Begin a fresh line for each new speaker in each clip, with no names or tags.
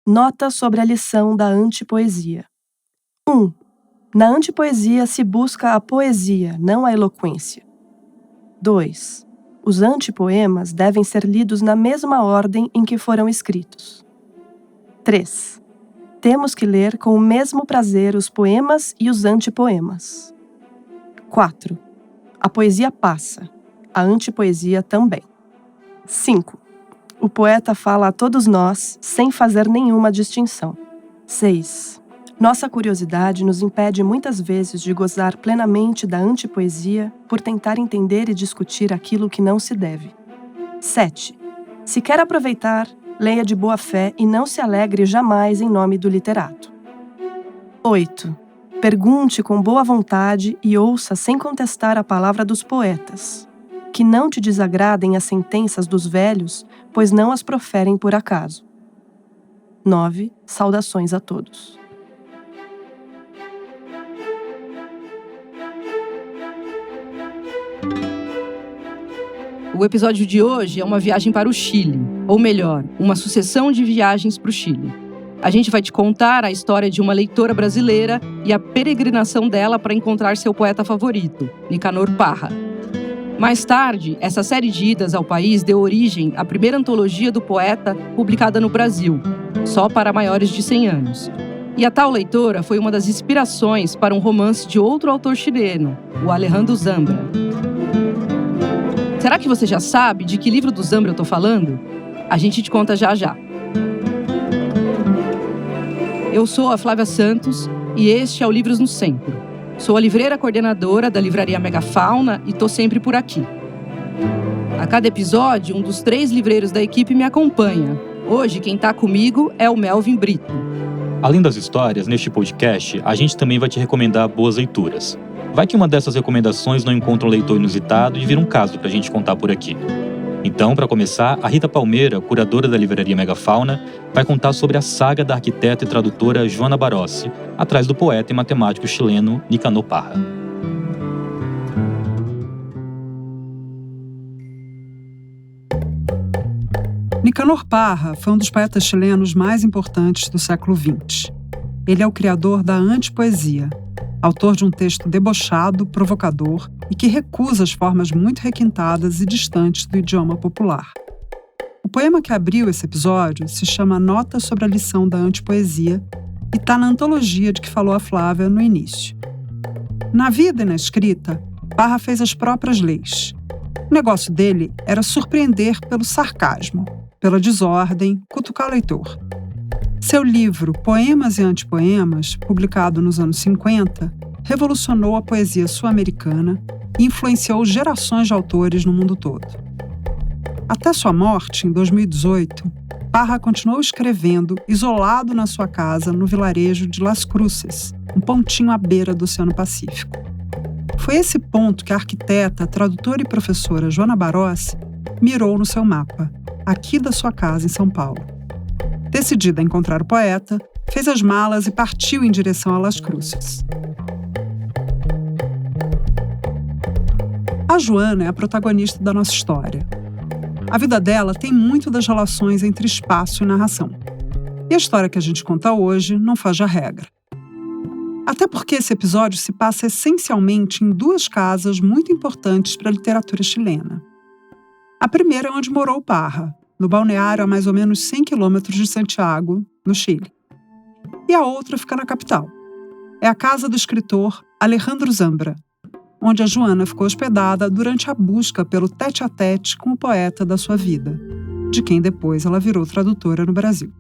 Nota sobre a lição da antipoesia. 1. Na antipoesia se busca a poesia, não a eloquência. 2. Os antipoemas devem ser lidos na mesma ordem em que foram escritos. 3. Temos que ler com o mesmo prazer os poemas e os antipoemas. 4. A poesia passa, a antipoesia também. 5. O poeta fala a todos nós, sem fazer nenhuma distinção. 6. Nossa curiosidade nos impede muitas vezes de gozar plenamente da antipoesia por tentar entender e discutir aquilo que não se deve. 7. Se quer aproveitar, leia de boa fé e não se alegre jamais em nome do literato. 8. Pergunte com boa vontade e ouça sem contestar a palavra dos poetas. Que não te desagradem as sentenças dos velhos, pois não as proferem por acaso. 9. Saudações a todos.
O episódio de hoje é uma viagem para o Chile, ou melhor, uma sucessão de viagens para o Chile. A gente vai te contar a história de uma leitora brasileira e a peregrinação dela para encontrar seu poeta favorito, Nicanor Parra. Mais tarde, essa série de idas ao país deu origem à primeira antologia do poeta publicada no Brasil, só para maiores de 100 anos. E a tal leitora foi uma das inspirações para um romance de outro autor chileno, o Alejandro Zambra. Será que você já sabe de que livro do Zambra eu tô falando? A gente te conta já já. Eu sou a Flávia Santos e este é o Livros no Centro. Sou a livreira coordenadora da livraria Megafauna e tô sempre por aqui. A cada episódio, um dos 3 livreiros da equipe me acompanha. Hoje, quem tá comigo é o Melvin Brito.
Além das histórias, neste podcast, a gente também vai te recomendar boas leituras. Vai que uma dessas recomendações não encontra um leitor inusitado e vira um caso pra gente contar por aqui. Então, para começar, a Rita Palmeira, curadora da livraria Megafauna, vai contar sobre a saga da arquiteta e tradutora Joana Barossi, atrás do poeta e matemático chileno Nicanor Parra.
Nicanor Parra foi um dos poetas chilenos mais importantes do século XX. Ele é o criador da antipoesia, autor de um texto debochado, provocador e que recusa as formas muito requintadas e distantes do idioma popular. O poema que abriu esse episódio se chama Nota sobre a lição da antipoesia e está na antologia de que falou a Flávia no início. Na vida e na escrita, Parra fez as próprias leis. O negócio dele era surpreender pelo sarcasmo, pela desordem, cutucar o leitor. Seu livro Poemas e Antipoemas, publicado nos anos 50, revolucionou a poesia sul-americana e influenciou gerações de autores no mundo todo. Até sua morte, em 2018, Parra continuou escrevendo isolado na sua casa no vilarejo de Las Cruces, um pontinho à beira do Oceano Pacífico. Foi esse ponto que a arquiteta, tradutora e professora Joana Barossi mirou no seu mapa, aqui da sua casa em São Paulo. Decidida a encontrar o poeta, fez as malas e partiu em direção a Las Cruces. A Joana é a protagonista da nossa história. A vida dela tem muito das relações entre espaço e narração. E a história que a gente conta hoje não faz a regra. Até porque esse episódio se passa essencialmente em 2 casas muito importantes para a literatura chilena. A primeira é onde morou Parra, no balneário a mais ou menos 100 quilômetros de Santiago, no Chile. E a outra fica na capital. É a casa do escritor Alejandro Zambra, onde a Joana ficou hospedada durante a busca pelo tete-a-tete com o poeta da sua vida, de quem depois ela virou tradutora no Brasil.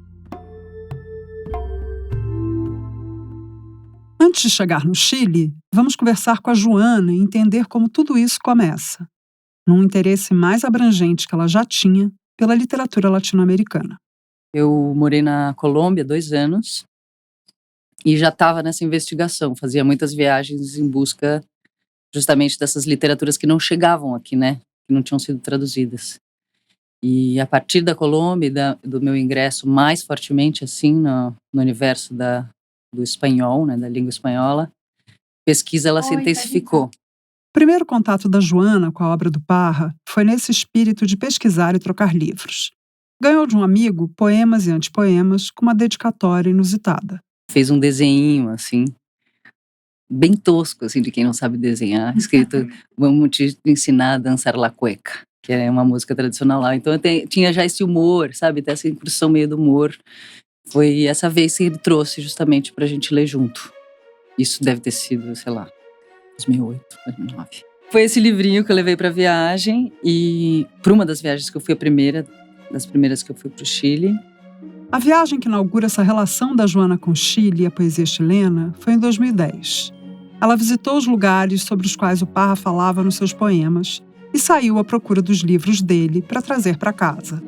Antes de chegar no Chile, vamos conversar com a Joana e entender como tudo isso começa, num interesse mais abrangente que ela já tinha pela literatura latino-americana.
Eu morei na Colômbia 2 anos e já estava nessa investigação. Fazia muitas viagens em busca justamente dessas literaturas que não chegavam aqui, né? Que não tinham sido traduzidas. E a partir da Colômbia e do meu ingresso mais fortemente assim no universo do espanhol, né? Da língua espanhola, a pesquisa ela se intensificou.
O primeiro contato da Joana com a obra do Parra foi nesse espírito de pesquisar e trocar livros. Ganhou de um amigo poemas e antipoemas com uma dedicatória inusitada.
Fez um desenho, assim, bem tosco, assim, de quem não sabe desenhar, escrito "Vamos te ensinar a dançar la cueca", que é uma música tradicional lá. Então tinha já esse humor, sabe, até essa incursão meio do humor. Foi essa vez que ele trouxe justamente pra gente ler junto. Isso deve ter sido, sei lá, 2008, 2009. Foi esse livrinho que eu levei pra viagem, e por uma das viagens que eu fui, das primeiras que eu fui pro Chile.
A viagem que inaugura essa relação da Joana com o Chile e a poesia chilena foi em 2010. Ela visitou os lugares sobre os quais o Parra falava nos seus poemas e saiu à procura dos livros dele para trazer para casa.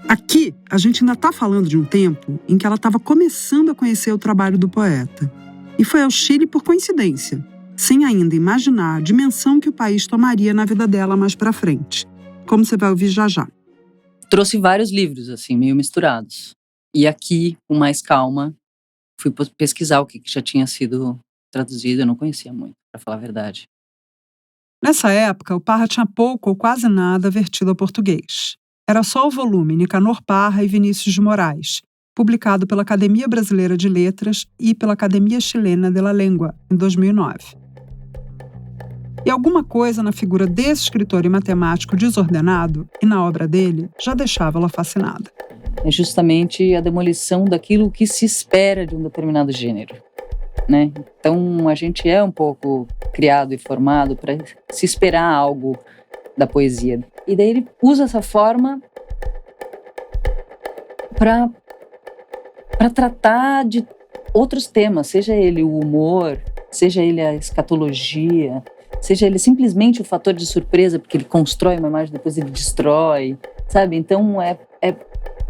Aqui, a gente ainda está falando de um tempo em que ela estava começando a conhecer o trabalho do poeta. E foi ao Chile por coincidência, sem ainda imaginar a dimensão que o país tomaria na vida dela mais para frente, como você vai ouvir já já.
Trouxe vários livros, assim, meio misturados. E aqui, com mais calma, fui pesquisar o que já tinha sido traduzido. Eu não conhecia muito, para falar a verdade.
Nessa época, o Parra tinha pouco ou quase nada vertido ao português. Era só o volume Nicanor Parra e Vinícius de Moraes, publicado pela Academia Brasileira de Letras e pela Academia Chilena de la Lengua, em 2009. E alguma coisa na figura desse escritor e matemático desordenado e na obra dele já deixava ela fascinada.
É justamente a demolição daquilo que se espera de um determinado gênero, né? Então a gente é um pouco criado e formado para se esperar algo da poesia. E daí ele usa essa forma para tratar de outros temas, seja ele o humor, seja ele a escatologia, seja ele simplesmente o fator de surpresa, porque ele constrói uma imagem e depois ele destrói, sabe? Então é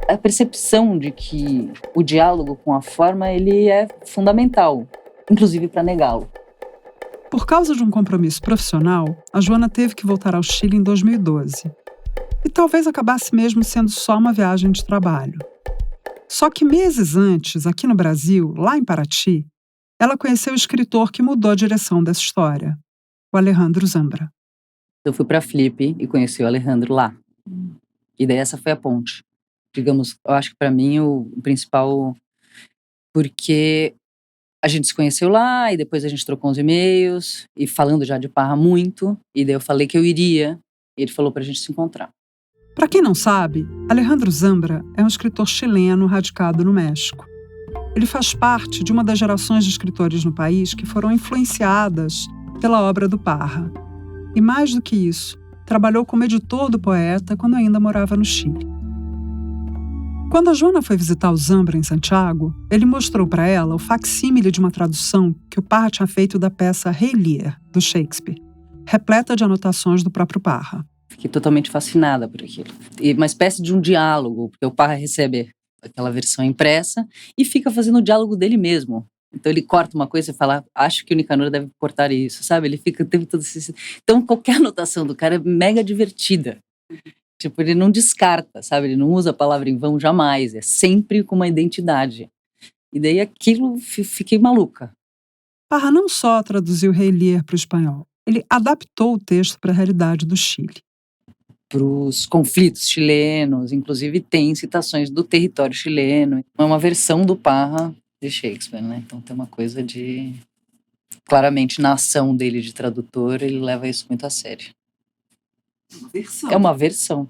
a percepção de que o diálogo com a forma ele é fundamental, inclusive para negá-lo.
Por causa de um compromisso profissional, a Joana teve que voltar ao Chile em 2012. E talvez acabasse mesmo sendo só uma viagem de trabalho. Só que meses antes, aqui no Brasil, lá em Paraty, ela conheceu o escritor que mudou a direção dessa história, o Alejandro Zambra.
Eu fui para Flip e conheci o Alejandro lá. E daí essa foi a ponte. Digamos, eu acho que para mim o principal, porque a gente se conheceu lá e depois a gente trocou uns e-mails e falando já de Parra muito, e daí eu falei que eu iria e ele falou pra gente se encontrar.
Para quem não sabe, Alejandro Zambra é um escritor chileno radicado no México. Ele faz parte de uma das gerações de escritores no país que foram influenciadas pela obra do Parra. E mais do que isso, trabalhou como editor do poeta quando ainda morava no Chile. Quando a Joana foi visitar o Zambra em Santiago, ele mostrou para ela o facsímile de uma tradução que o Parra tinha feito da peça Rei Lear, do Shakespeare, repleta de anotações do próprio Parra.
Fiquei totalmente fascinada por aquilo. E uma espécie de um diálogo, porque o Parra recebe aquela versão impressa e fica fazendo o diálogo dele mesmo. Então ele corta uma coisa e fala, acho que o Nicanor deve cortar isso, sabe? Ele fica o tempo todo assim. Então qualquer anotação do cara é mega divertida. Tipo, ele não descarta, sabe? Ele não usa a palavra em vão jamais. É sempre com uma identidade. E daí aquilo, fiquei maluca.
Parra não só traduziu Rei Lear para o espanhol, ele adaptou o texto para a realidade do Chile.
Para os conflitos chilenos, inclusive tem citações do território chileno. É uma versão do Parra de Shakespeare, né? Então tem uma coisa de... Claramente, na ação dele de tradutor, ele leva isso muito a sério. É uma versão.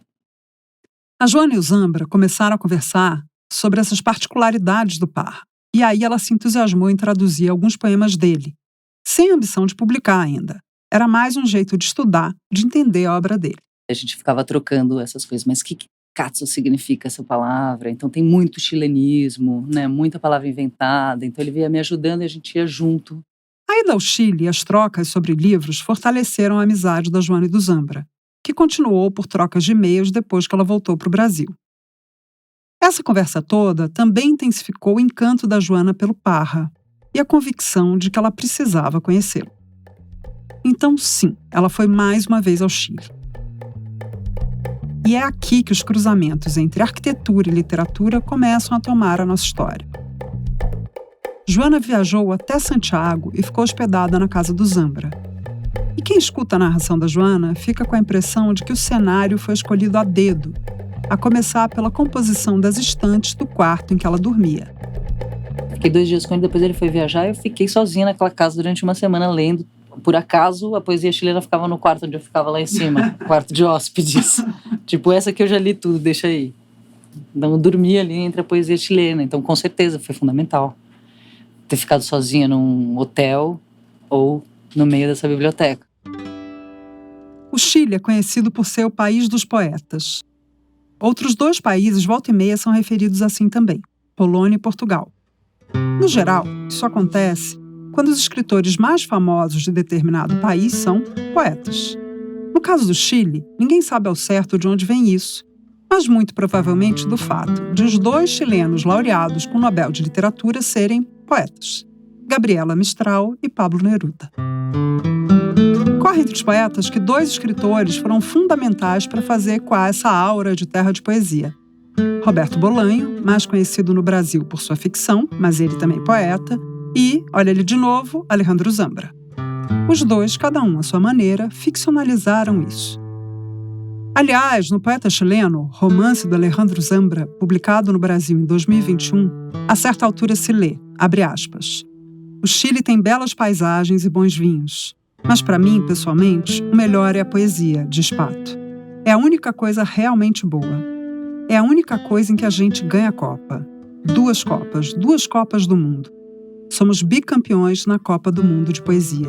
A Joana e o Zambra começaram a conversar sobre essas particularidades do Parra. E aí ela se entusiasmou em traduzir alguns poemas dele, sem ambição de publicar ainda. Era mais um jeito de estudar, de entender a obra dele.
A gente ficava trocando essas coisas, mas o que katsu significa essa palavra? Então tem muito chilenismo, né? Muita palavra inventada. Então ele ia me ajudando e a gente ia junto.
A ida ao Chile e as trocas sobre livros fortaleceram a amizade da Joana e do Zambra, que continuou por trocas de e-mails depois que ela voltou para o Brasil. Essa conversa toda também intensificou o encanto da Joana pelo Parra e a convicção de que ela precisava conhecê-lo. Então, sim, ela foi mais uma vez ao Chile. E é aqui que os cruzamentos entre arquitetura e literatura começam a tomar a nossa história. Joana viajou até Santiago e ficou hospedada na casa do Zambra. E quem escuta a narração da Joana fica com a impressão de que o cenário foi escolhido a dedo a começar pela composição das estantes do quarto em que ela dormia.
Fiquei 2 dias com ele, depois ele foi viajar e eu fiquei sozinha naquela casa durante uma semana lendo. Por acaso, a poesia chilena ficava no quarto onde eu ficava lá em cima, quarto de hóspedes. Tipo, essa que eu já li tudo, deixa aí. Então eu dormia ali entre a poesia chilena, então com certeza foi fundamental ter ficado sozinha num hotel ou no meio dessa biblioteca.
O Chile é conhecido por ser o país dos poetas. Outros 2 países, volta e meia, são referidos assim também, Polônia e Portugal. No geral, isso acontece quando os escritores mais famosos de determinado país são poetas. No caso do Chile, ninguém sabe ao certo de onde vem isso, mas muito provavelmente do fato de os 2 chilenos laureados com o Nobel de Literatura serem poetas, Gabriela Mistral e Pablo Neruda. Corre entre os poetas que 2 escritores foram fundamentais para fazer ecoar essa aura de terra de poesia. Roberto Bolanho, mais conhecido no Brasil por sua ficção, mas ele também poeta, e, olha ele de novo, Alejandro Zambra. Os 2, cada um à sua maneira, ficcionalizaram isso. Aliás, no Poeta Chileno, romance do Alejandro Zambra, publicado no Brasil em 2021, a certa altura se lê, abre aspas, "O Chile tem belas paisagens e bons vinhos, mas para mim, pessoalmente, o melhor é a poesia", diz Pato. "É a única coisa realmente boa. É a única coisa em que a gente ganha a Copa. 2 Copas do Mundo. Somos bicampeões na Copa do Mundo de Poesia.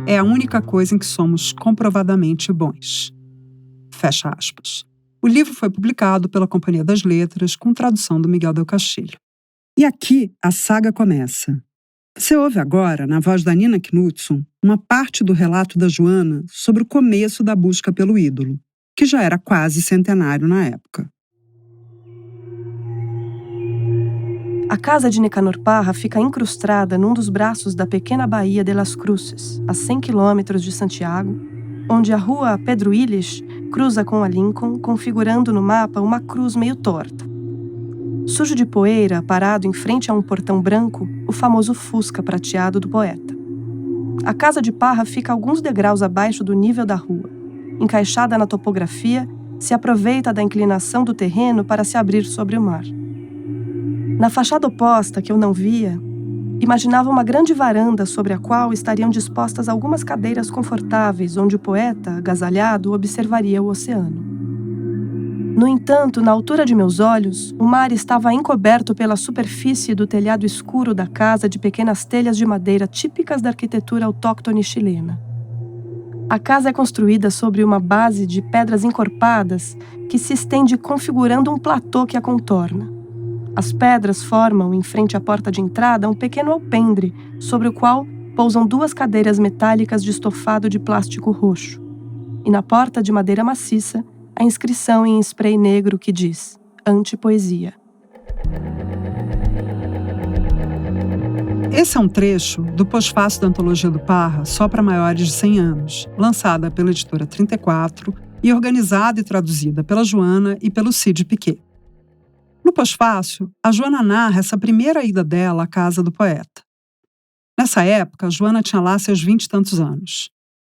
É a única coisa em que somos comprovadamente bons." Fecha aspas. O livro foi publicado pela Companhia das Letras, com tradução do Miguel Del Castilho. E aqui a saga começa. Você ouve agora, na voz da Nina Knudson, uma parte do relato da Joana sobre o começo da busca pelo ídolo, que já era quase centenário na época.
A casa de Nicanor Parra fica incrustada num dos braços da pequena baía de Las Cruces, a 100 quilômetros de Santiago, onde a rua Pedro Illich cruza com a Lincoln, configurando no mapa uma cruz meio torta. Sujo de poeira, parado em frente a um portão branco, o famoso Fusca prateado do poeta. A casa de Parra fica alguns degraus abaixo do nível da rua. Encaixada na topografia, se aproveita da inclinação do terreno para se abrir sobre o mar. Na fachada oposta, que eu não via, imaginava uma grande varanda sobre a qual estariam dispostas algumas cadeiras confortáveis, onde o poeta, agasalhado, observaria o oceano. No entanto, na altura de meus olhos, o mar estava encoberto pela superfície do telhado escuro da casa de pequenas telhas de madeira típicas da arquitetura autóctone chilena. A casa é construída sobre uma base de pedras encorpadas que se estende configurando um platô que a contorna. As pedras formam, em frente à porta de entrada, um pequeno alpendre, sobre o qual pousam 2 cadeiras metálicas de estofado de plástico roxo. E na porta de madeira maciça, a inscrição em spray negro que diz Antipoesia.
Esse é um trecho do pós-fácil da antologia do Parra, Só para Maiores de 100 anos, lançada pela editora 34 e organizada e traduzida pela Joana e pelo Cid Piquet. No pós-fácil, a Joana narra essa primeira ida dela à casa do poeta. Nessa época, a Joana tinha lá seus 20 e tantos anos.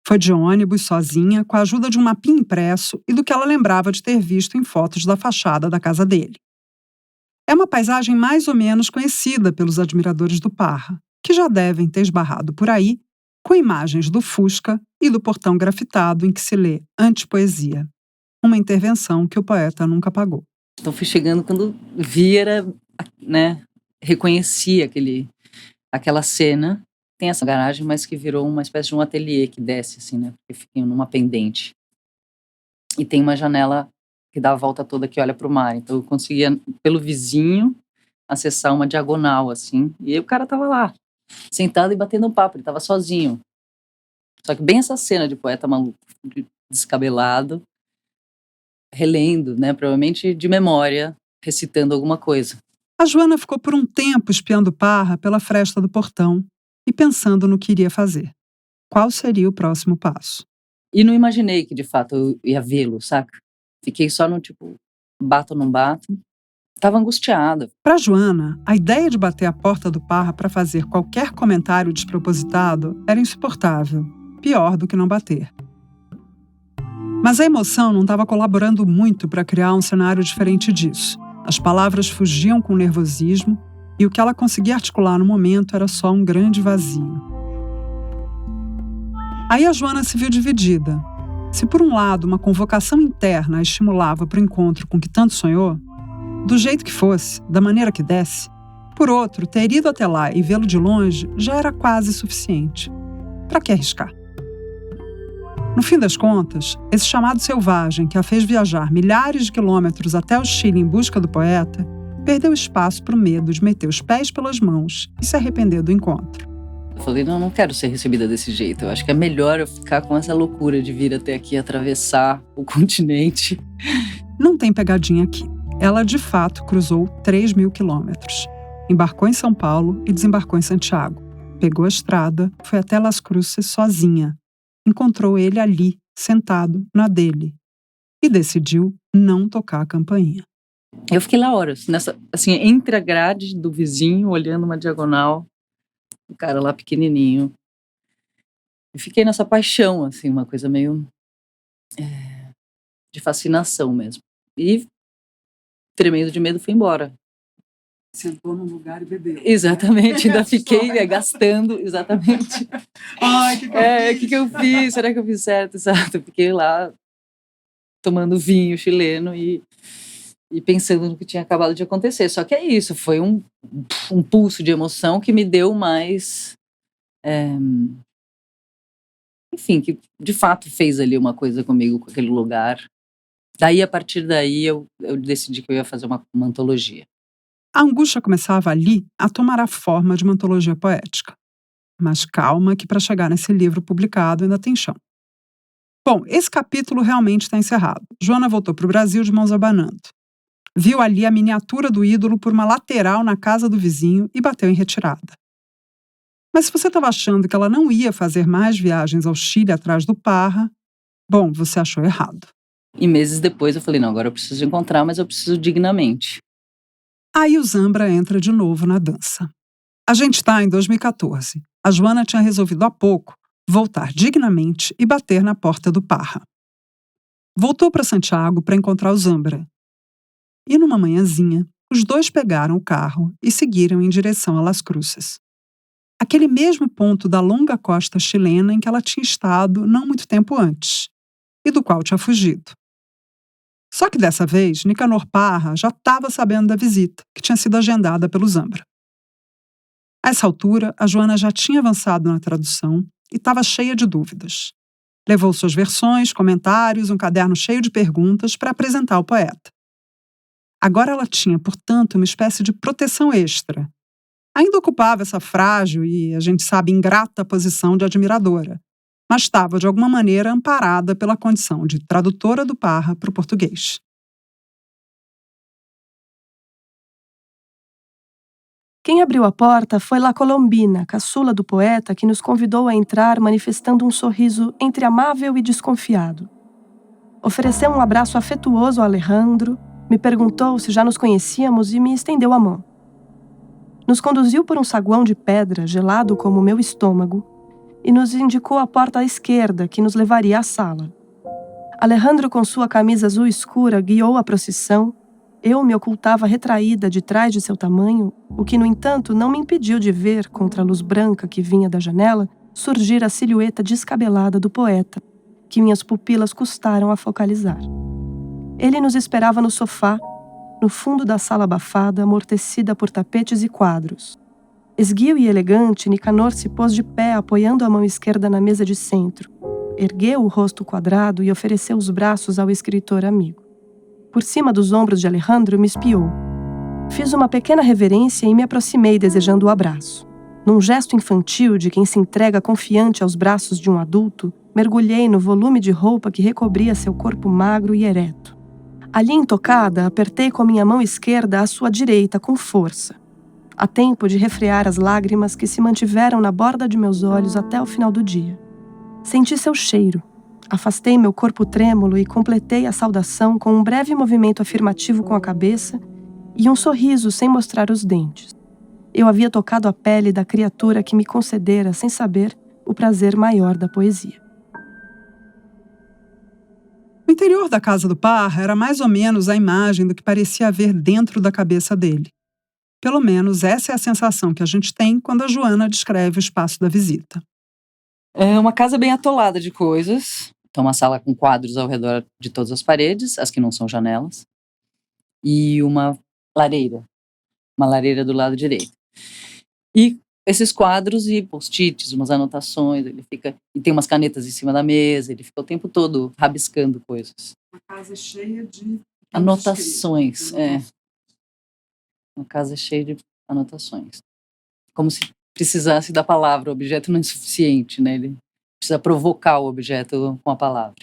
Foi de ônibus, sozinha, com a ajuda de um mapinha impresso e do que ela lembrava de ter visto em fotos da fachada da casa dele. É uma paisagem mais ou menos conhecida pelos admiradores do Parra, que já devem ter esbarrado por aí, com imagens do Fusca e do portão grafitado em que se lê Antipoesia, uma intervenção que o poeta nunca pagou.
Então fui chegando, quando vi, era, né, reconheci aquela cena. Tem essa garagem, mas que virou uma espécie de um ateliê que desce, assim, né, porque fica numa pendente. E tem uma janela que dá a volta toda que olha para o mar. Então eu conseguia, pelo vizinho, acessar uma diagonal, assim. E aí o cara tava lá, sentado e batendo um papo, ele tava sozinho. Só que bem essa cena de poeta maluco, descabelado, relendo, né, provavelmente de memória, recitando alguma coisa.
A Joana ficou por um tempo espiando Parra pela fresta do portão e pensando no que iria fazer. Qual seria o próximo passo?
E não imaginei que, de fato, eu ia vê-lo, saca? Fiquei só no tipo, bato ou não bato. Tava angustiada.
Para Joana, a ideia de bater a porta do Parra para fazer qualquer comentário despropositado era insuportável. Pior do que não bater. Mas a emoção não estava colaborando muito para criar um cenário diferente disso. As palavras fugiam com o nervosismo e o que ela conseguia articular no momento era só um grande vazio. Aí a Joana se viu dividida. Se por um lado uma convocação interna a estimulava para o encontro com que tanto sonhou, do jeito que fosse, da maneira que desse, por outro, ter ido até lá e vê-lo de longe já era quase suficiente. Para que arriscar? No fim das contas, esse chamado selvagem que a fez viajar milhares de quilômetros até o Chile em busca do poeta, perdeu espaço para o medo de meter os pés pelas mãos e se arrepender do encontro.
Eu falei, não quero ser recebida desse jeito. Eu acho que é melhor eu ficar com essa loucura de vir até aqui, atravessar o continente.
Não tem pegadinha aqui. Ela, de fato, cruzou 3.000 quilômetros. Embarcou em São Paulo e desembarcou em Santiago. Pegou a estrada, foi até Las Cruces sozinha. Encontrou ele ali, sentado na dele. E decidiu não tocar a campainha.
Eu fiquei lá horas, entre a grade do vizinho, olhando uma diagonal, o cara lá pequenininho. E fiquei nessa paixão, assim, uma coisa meio de fascinação mesmo. E, tremendo de medo, fui embora.
Sentou num lugar e bebeu.
Exatamente, ainda fiquei gastando, exatamente.
Ai,
que eu fiz? Será que eu fiz certo? Exato, fiquei lá tomando vinho chileno e pensando no que tinha acabado de acontecer. Só que é isso, foi um pulso de emoção que me deu mais... enfim, que de fato fez ali uma coisa comigo, com aquele lugar. Daí, a partir daí, eu decidi que eu ia fazer uma antologia.
A angústia começava ali a tomar a forma de uma antologia poética. Mas calma que para chegar nesse livro publicado ainda tem chão. Bom, esse capítulo realmente está encerrado. Joana voltou para o Brasil de mãos abanando. Viu ali a miniatura do ídolo por uma lateral na casa do vizinho e bateu em retirada. Mas se você estava achando que ela não ia fazer mais viagens ao Chile atrás do Parra, bom, você achou errado.
E meses depois eu falei, não, agora eu preciso encontrar, mas eu preciso dignamente.
Aí o Zambra entra de novo na dança. A gente está em 2014. A Joana tinha resolvido há pouco voltar dignamente e bater na porta do Parra. Voltou para Santiago para encontrar o Zambra. E numa manhãzinha, os dois pegaram o carro e seguiram em direção a Las Cruces. Aquele mesmo ponto da longa costa chilena em que ela tinha estado não muito tempo antes, e do qual tinha fugido. Só que dessa vez, Nicanor Parra já estava sabendo da visita, que tinha sido agendada pelo Zambra. A essa altura, a Joana já tinha avançado na tradução e estava cheia de dúvidas. Levou suas versões, comentários, um caderno cheio de perguntas para apresentar ao poeta. Agora ela tinha, portanto, uma espécie de proteção extra. Ainda ocupava essa frágil e, a gente sabe, ingrata posição de admiradora, mas estava, de alguma maneira, amparada pela condição de tradutora do Parra para o português.
Quem abriu a porta foi La Colombina, caçula do poeta, que nos convidou a entrar manifestando um sorriso entre amável e desconfiado. Ofereceu um abraço afetuoso a Alejandro, me perguntou se já nos conhecíamos e me estendeu a mão. Nos conduziu por um saguão de pedra, gelado como o meu estômago, e nos indicou a porta à esquerda, que nos levaria à sala. Alejandro, com sua camisa azul escura, guiou a procissão. Eu me ocultava retraída de trás de seu tamanho, o que, no entanto, não me impediu de ver, contra a luz branca que vinha da janela, surgir a silhueta descabelada do poeta, que minhas pupilas custaram a focalizar. Ele nos esperava no sofá, no fundo da sala abafada, amortecida por tapetes e quadros. Esguio e elegante, Nicanor se pôs de pé, apoiando a mão esquerda na mesa de centro. Ergueu o rosto quadrado e ofereceu os braços ao escritor amigo. Por cima dos ombros de Alejandro, me espiou. Fiz uma pequena reverência e me aproximei, desejando o abraço. Num gesto infantil de quem se entrega confiante aos braços de um adulto, mergulhei no volume de roupa que recobria seu corpo magro e ereto. Ali intocada, apertei com a minha mão esquerda a sua direita com força. A tempo de refrear as lágrimas que se mantiveram na borda de meus olhos até o final do dia. Senti seu cheiro. Afastei meu corpo trêmulo e completei a saudação com um breve movimento afirmativo com a cabeça e um sorriso sem mostrar os dentes. Eu havia tocado a pele da criatura que me concedera, sem saber, o prazer maior da poesia.
O interior da casa do Parra era mais ou menos a imagem do que parecia haver dentro da cabeça dele. Pelo menos essa é a sensação que a gente tem quando a Joana descreve o espaço da visita.
É uma casa bem atolada de coisas. Então, uma sala com quadros ao redor de todas as paredes, as que não são janelas. E uma lareira do lado direito. E esses quadros e post-its, umas anotações, e tem umas canetas em cima da mesa, ele fica o tempo todo rabiscando coisas.
Uma casa cheia de
anotações, Uma casa cheia de anotações. Como se precisasse da palavra, o objeto não é suficiente, né? Ele precisa provocar o objeto com a palavra.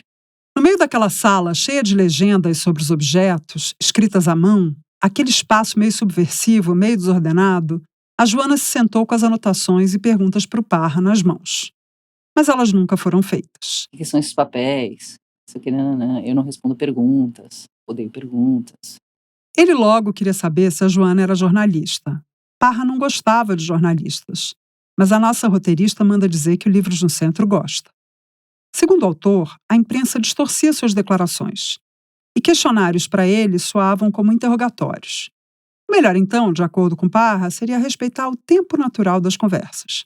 No meio daquela sala cheia de legendas sobre os objetos, escritas à mão, aquele espaço meio subversivo, meio desordenado, a Joana se sentou com as anotações e perguntas para o Parra nas mãos. Mas elas nunca foram feitas.
O que são esses papéis? Isso aqui, eu não respondo perguntas, odeio perguntas.
Ele logo queria saber se a Joana era jornalista. Parra não gostava de jornalistas, mas a nossa roteirista manda dizer que o Livros no Centro gosta. Segundo o autor, a imprensa distorcia suas declarações, e questionários para ele soavam como interrogatórios. O melhor, então, de acordo com Parra, seria respeitar o tempo natural das conversas.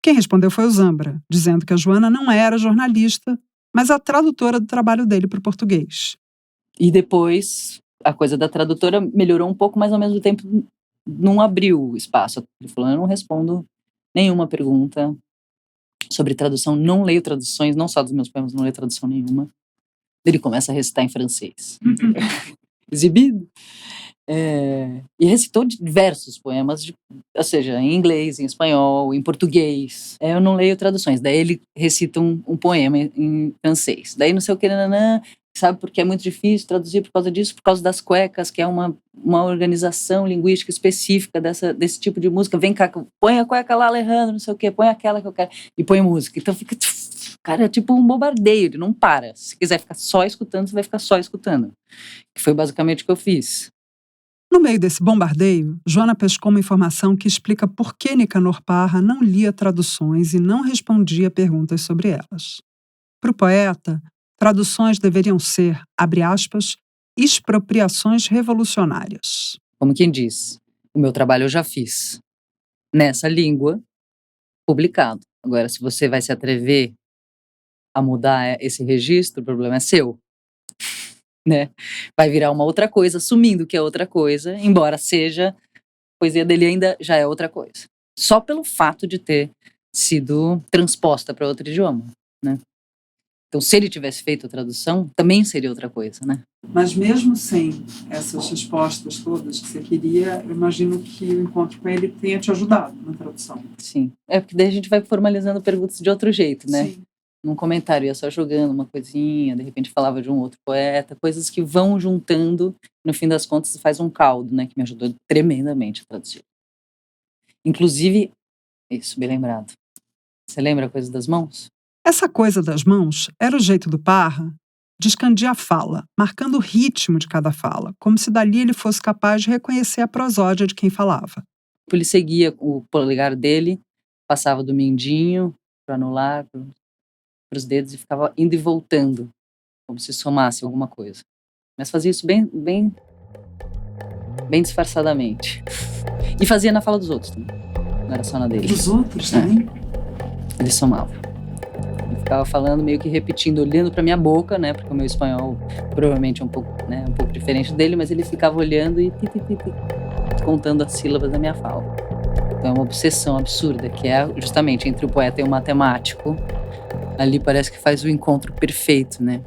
Quem respondeu foi o Zambra, dizendo que a Joana não era jornalista, mas a tradutora do trabalho dele para o português.
E depois, a coisa da tradutora melhorou um pouco, mas ao mesmo tempo não abriu espaço. Ele falou, eu não respondo nenhuma pergunta sobre tradução, não leio traduções, não só dos meus poemas, não leio tradução nenhuma. Ele começa a recitar em francês. Exibido. E recitou diversos poemas, ou seja, em inglês, em espanhol, em português. Eu não leio traduções. Daí ele recita um poema em francês. Daí não sei o que, sabe, porque é muito difícil traduzir por causa disso, por causa das cuecas, que é uma organização linguística específica desse tipo de música. Vem cá, põe a cueca lá, Alejandro, não sei o que, põe aquela que eu quero, e põe música. Então fica, cara, é tipo um bombardeio, ele não para. Se quiser ficar só escutando, você vai ficar só escutando. Que foi basicamente o que eu fiz.
No meio desse bombardeio, Joana pescou uma informação que explica por que Nicanor Parra não lia traduções e não respondia perguntas sobre elas. Para o poeta, traduções deveriam ser, abre aspas, expropriações revolucionárias.
Como quem diz, o meu trabalho eu já fiz. Nessa língua, publicado. Agora, se você vai se atrever a mudar esse registro, o problema é seu. Né? Vai virar uma outra coisa, assumindo que é outra coisa, embora seja, a poesia dele ainda já é outra coisa. Só pelo fato de ter sido transposta para outro idioma, né? Então, se ele tivesse feito a tradução, também seria outra coisa, né?
Mas mesmo sem essas respostas todas que você queria, eu imagino que o encontro com ele tenha te ajudado na tradução.
Sim. Porque daí a gente vai formalizando perguntas de outro jeito, né?
Sim.
Num comentário ia só jogando uma coisinha, de repente falava de um outro poeta, coisas que vão juntando, no fim das contas faz um caldo, né, que me ajudou tremendamente a traduzir. Inclusive, isso, bem lembrado. Você lembra a coisa das mãos?
Essa coisa das mãos era o jeito do Parra de escandir a fala, marcando o ritmo de cada fala, como se dali ele fosse capaz de reconhecer a prosódia de quem falava.
Ele seguia o polegar dele, passava do mindinho para anular, para os dedos e ficava indo e voltando, como se somasse alguma coisa. Mas fazia isso bem disfarçadamente. E fazia na fala dos outros também. Não era só na dele.
Dos outros também?
Ele somava. Ele ficava falando, meio que repetindo, olhando para minha boca, né? Porque o meu espanhol provavelmente é um pouco diferente dele, mas ele ficava olhando e contando as sílabas da minha fala. Então é uma obsessão absurda, que é justamente entre o poeta e o matemático. Ali parece que faz o encontro perfeito, né?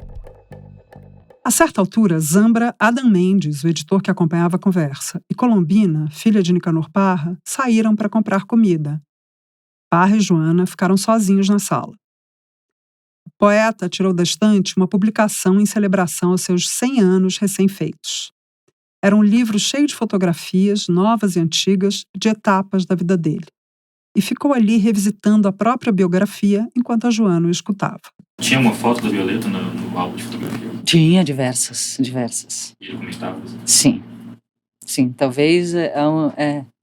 A certa altura, Zambra, Adam Mendes, o editor que acompanhava a conversa, e Colombina, filha de Nicanor Parra, saíram para comprar comida. Parra e Joana ficaram sozinhos na sala. O poeta tirou da estante uma publicação em celebração aos seus 100 anos recém-feitos. Era um livro cheio de fotografias, novas e antigas, de etapas da vida dele. E ficou ali revisitando a própria biografia enquanto a Joana o escutava.
Tinha uma foto da Violeta no álbum de fotografia?
Tinha diversas.
E comentava?
Sim, talvez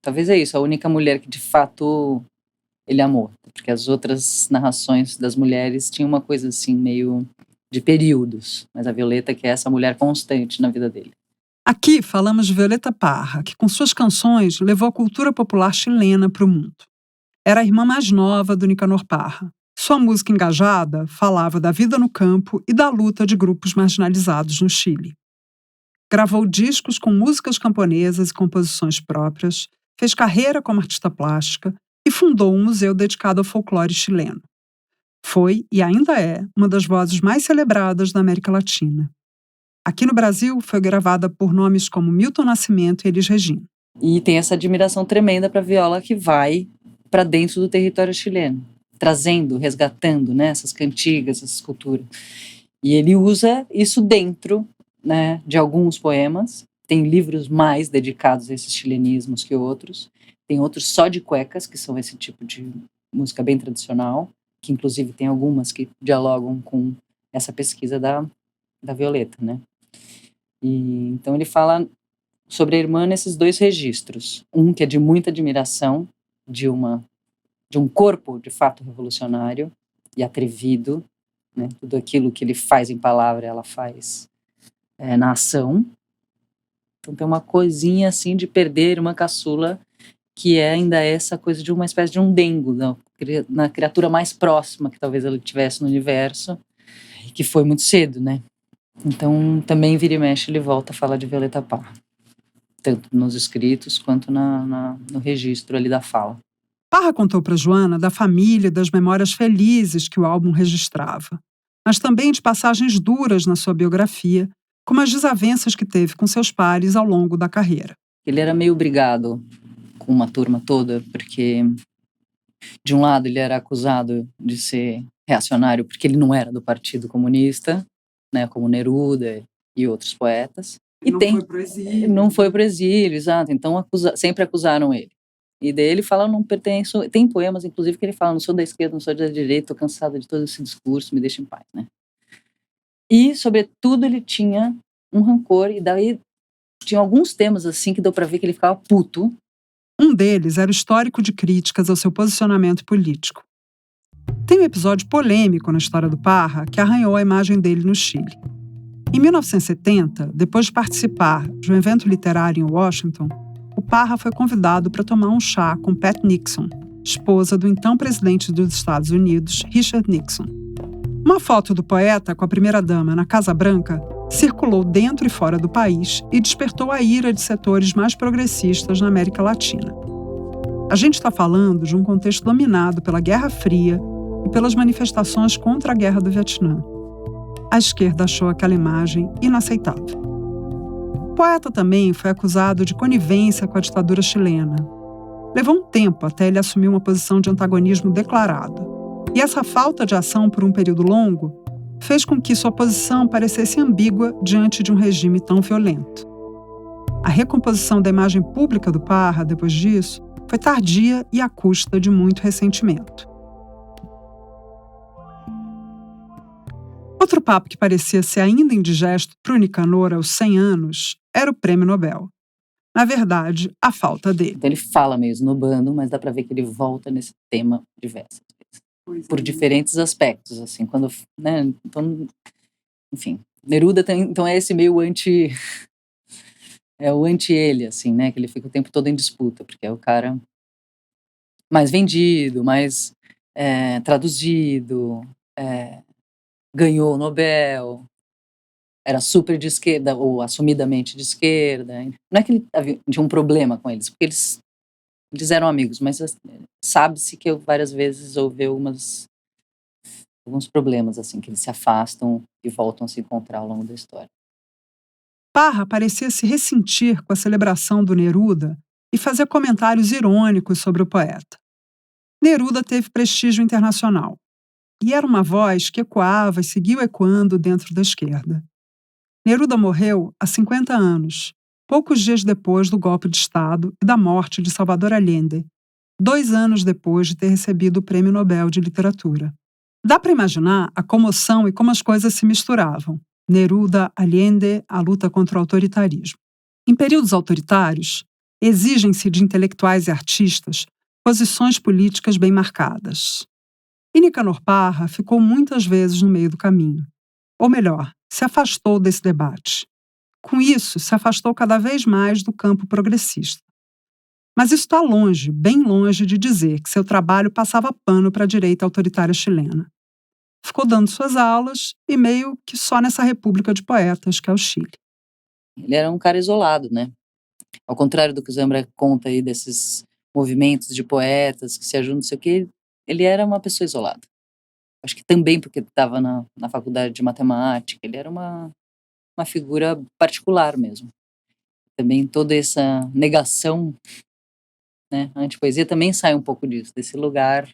talvez é isso, a única mulher que de fato ele amou, porque as outras narrações das mulheres tinham uma coisa assim meio de períodos, mas a Violeta que é essa mulher constante na vida dele.
Aqui falamos de Violeta Parra, que com suas canções levou a cultura popular chilena para o mundo. Era a irmã mais nova do Nicanor Parra. Sua música engajada falava da vida no campo e da luta de grupos marginalizados no Chile. Gravou discos com músicas camponesas e composições próprias, fez carreira como artista plástica e fundou um museu dedicado ao folclore chileno. Foi, e ainda é, uma das vozes mais celebradas da América Latina. Aqui no Brasil, foi gravada por nomes como Milton Nascimento e Elis Regina.
E tem essa admiração tremenda para a viola que vai para dentro do território chileno, trazendo, resgatando, né, essas cantigas, essas culturas. E ele usa isso dentro, né, de alguns poemas. Tem livros mais dedicados a esses chilenismos que outros. Tem outros só de cuecas, que são esse tipo de música bem tradicional, que inclusive tem algumas que dialogam com essa pesquisa da Violeta, né? E então ele fala sobre a irmã nesses dois registros. Um que é de muita admiração de um corpo de fato revolucionário e atrevido, né? Tudo aquilo que ele faz em palavra, ela faz na ação. Então tem uma coisinha assim de perder uma caçula, que é ainda essa coisa de uma espécie de um dengo, na criatura mais próxima que talvez ele tivesse no universo, e que foi muito cedo, né? Então também vira e mexe ele volta a falar de Violeta Parra, tanto nos escritos quanto no registro ali da fala.
Parra contou para Joana da família e das memórias felizes que o álbum registrava, mas também de passagens duras na sua biografia, como as desavenças que teve com seus pares ao longo da carreira.
Ele era meio brigado com uma turma toda, porque de um lado ele era acusado de ser reacionário porque ele não era do Partido Comunista, né, como Neruda e outros poetas.
Foi pro exílio.
Não foi pro exílio, exato. Então sempre acusaram ele. E daí ele fala, não pertenço... Tem poemas, inclusive, que ele fala, não sou da esquerda, não sou da direita, tô cansado de todo esse discurso, me deixa em paz, né? E, sobretudo, ele tinha um rancor, e daí tinha alguns temas, assim, que deu pra ver que ele ficava puto.
Um deles era o histórico de críticas ao seu posicionamento político. Tem um episódio polêmico na história do Parra que arranhou a imagem dele no Chile. Em 1970, depois de participar de um evento literário em Washington, o Parra foi convidado para tomar um chá com Pat Nixon, esposa do então presidente dos Estados Unidos, Richard Nixon. Uma foto do poeta com a primeira-dama na Casa Branca circulou dentro e fora do país e despertou a ira de setores mais progressistas na América Latina. A gente está falando de um contexto dominado pela Guerra Fria e pelas manifestações contra a Guerra do Vietnã. A esquerda achou aquela imagem inaceitável. O poeta também foi acusado de conivência com a ditadura chilena. Levou um tempo até ele assumir uma posição de antagonismo declarado. E essa falta de ação por um período longo fez com que sua posição parecesse ambígua diante de um regime tão violento. A recomposição da imagem pública do Parra, depois disso, foi tardia e à custa de muito ressentimento. Outro papo que parecia ser ainda indigesto para o Nicanor aos 100 anos era o Prêmio Nobel. Na verdade, a falta dele.
Então ele fala meio esnobando, mas dá pra ver que ele volta nesse tema diversas vezes. Por diferentes aspectos, assim, quando, né, então, enfim, Neruda tem, então é esse meio é o anti-ele, assim, né, que ele fica o tempo todo em disputa, porque é o cara mais vendido, mais traduzido, ganhou o Nobel, era super de esquerda, ou assumidamente de esquerda. Não é que ele tinha um problema com eles, porque eles eram amigos, mas sabe-se que várias vezes houve alguns problemas, assim, que eles se afastam e voltam a se encontrar ao longo da história.
Parra parecia se ressentir com a celebração do Neruda e fazer comentários irônicos sobre o poeta. Neruda teve prestígio internacional e era uma voz que ecoava e seguiu ecoando dentro da esquerda. Neruda morreu há 50 anos, poucos dias depois do golpe de Estado e da morte de Salvador Allende, 2 anos depois de ter recebido o Prêmio Nobel de Literatura. Dá para imaginar a comoção e como as coisas se misturavam. Neruda, Allende, a luta contra o autoritarismo. Em períodos autoritários, exigem-se de intelectuais e artistas posições políticas bem marcadas. E Nicanor Parra ficou muitas vezes no meio do caminho. Ou melhor, se afastou desse debate. Com isso, se afastou cada vez mais do campo progressista. Mas isso está longe, bem longe de dizer que seu trabalho passava pano para a direita autoritária chilena. Ficou dando suas aulas e meio que só nessa república de poetas que é o Chile.
Ele era um cara isolado, né? Ao contrário do que o Zambra conta aí desses movimentos de poetas que se ajudam, não sei o quê, ele era uma pessoa isolada. Acho que também porque estava na faculdade de matemática, ele era uma figura particular mesmo. Também toda essa negação, né? A antipoesia também sai um pouco disso, desse lugar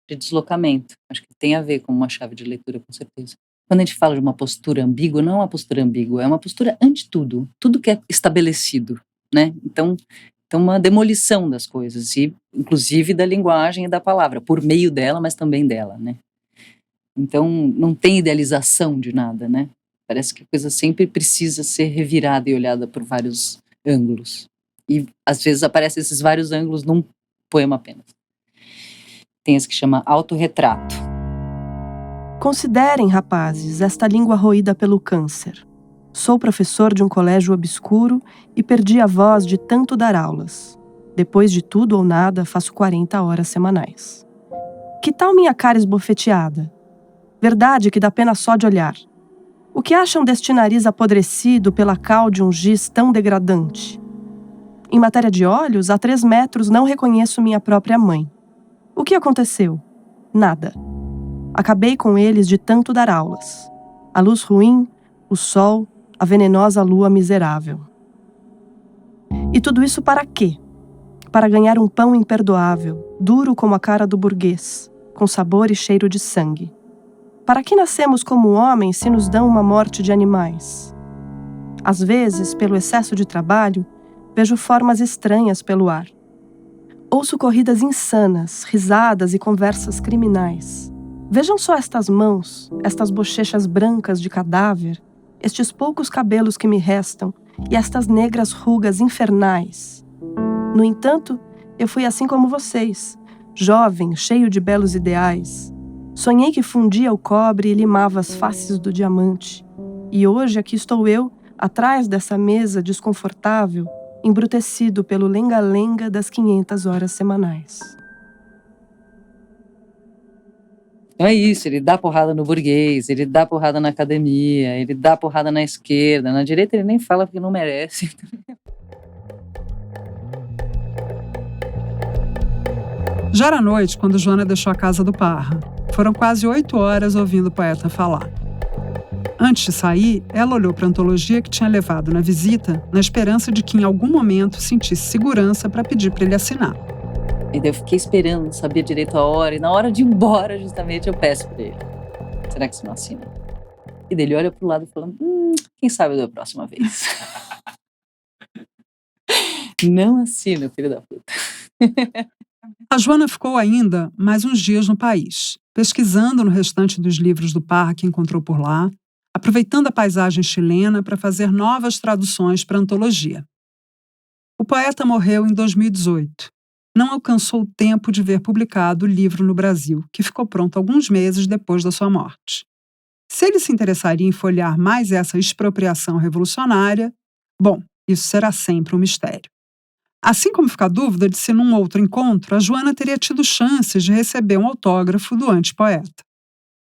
de deslocamento. Acho que tem a ver com uma chave de leitura, com certeza. Quando a gente fala de uma postura ambígua, não é uma postura ambígua, é uma postura ante tudo, tudo que é estabelecido, né? Então uma demolição das coisas, e inclusive da linguagem e da palavra, por meio dela, mas também dela, né? Então não tem idealização de nada, né? Parece que a coisa sempre precisa ser revirada e olhada por vários ângulos. E às vezes aparecem esses vários ângulos num poema apenas. Tem esse que chama Autorretrato.
Considerem, rapazes, esta língua roída pelo câncer. Sou professor de um colégio obscuro e perdi a voz de tanto dar aulas. Depois de tudo ou nada, faço 40 horas semanais. Que tal minha cara esbofeteada? Verdade que dá pena só de olhar. O que acham deste nariz apodrecido pela cal de um giz tão degradante? Em matéria de olhos, a 3 metros não reconheço minha própria mãe. O que aconteceu? Nada. Acabei com eles de tanto dar aulas. A luz ruim, o sol, a venenosa lua miserável. E tudo isso para quê? Para ganhar um pão imperdoável, duro como a cara do burguês, com sabor e cheiro de sangue. Para que nascemos como homens se nos dão uma morte de animais? Às vezes, pelo excesso de trabalho, vejo formas estranhas pelo ar. Ouço corridas insanas, risadas e conversas criminais. Vejam só estas mãos, estas bochechas brancas de cadáver, estes poucos cabelos que me restam e estas negras rugas infernais. No entanto, eu fui assim como vocês, jovem, cheio de belos ideais. Sonhei que fundia o cobre e limava as faces do diamante. E hoje aqui estou eu, atrás dessa mesa desconfortável, embrutecido pelo lenga-lenga das 500 horas semanais.
Então é isso, ele dá porrada no burguês, ele dá porrada na academia, ele dá porrada na esquerda, na direita ele nem fala porque não merece.
Já era noite quando Joana deixou a casa do Parra. Foram quase 8 horas ouvindo o poeta falar. Antes de sair, ela olhou para a antologia que tinha levado na visita, na esperança de que em algum momento sentisse segurança para pedir para ele assinar.
E daí eu fiquei esperando, não sabia direito a hora, e na hora de ir embora, justamente, eu peço para ele. Será que você não assina? E daí ele olha pro lado e fala, quem sabe da próxima vez. Não assina, filho da puta.
A Joana ficou ainda mais uns dias no país, pesquisando no restante dos livros do Parra que encontrou por lá, aproveitando a paisagem chilena para fazer novas traduções para a antologia. O poeta morreu em 2018. Não alcançou o tempo de ver publicado o livro no Brasil, que ficou pronto alguns meses depois da sua morte. Se ele se interessaria em folhear mais essa expropriação revolucionária, bom, isso será sempre um mistério. Assim como fica a dúvida de se num outro encontro a Joana teria tido chances de receber um autógrafo do antipoeta.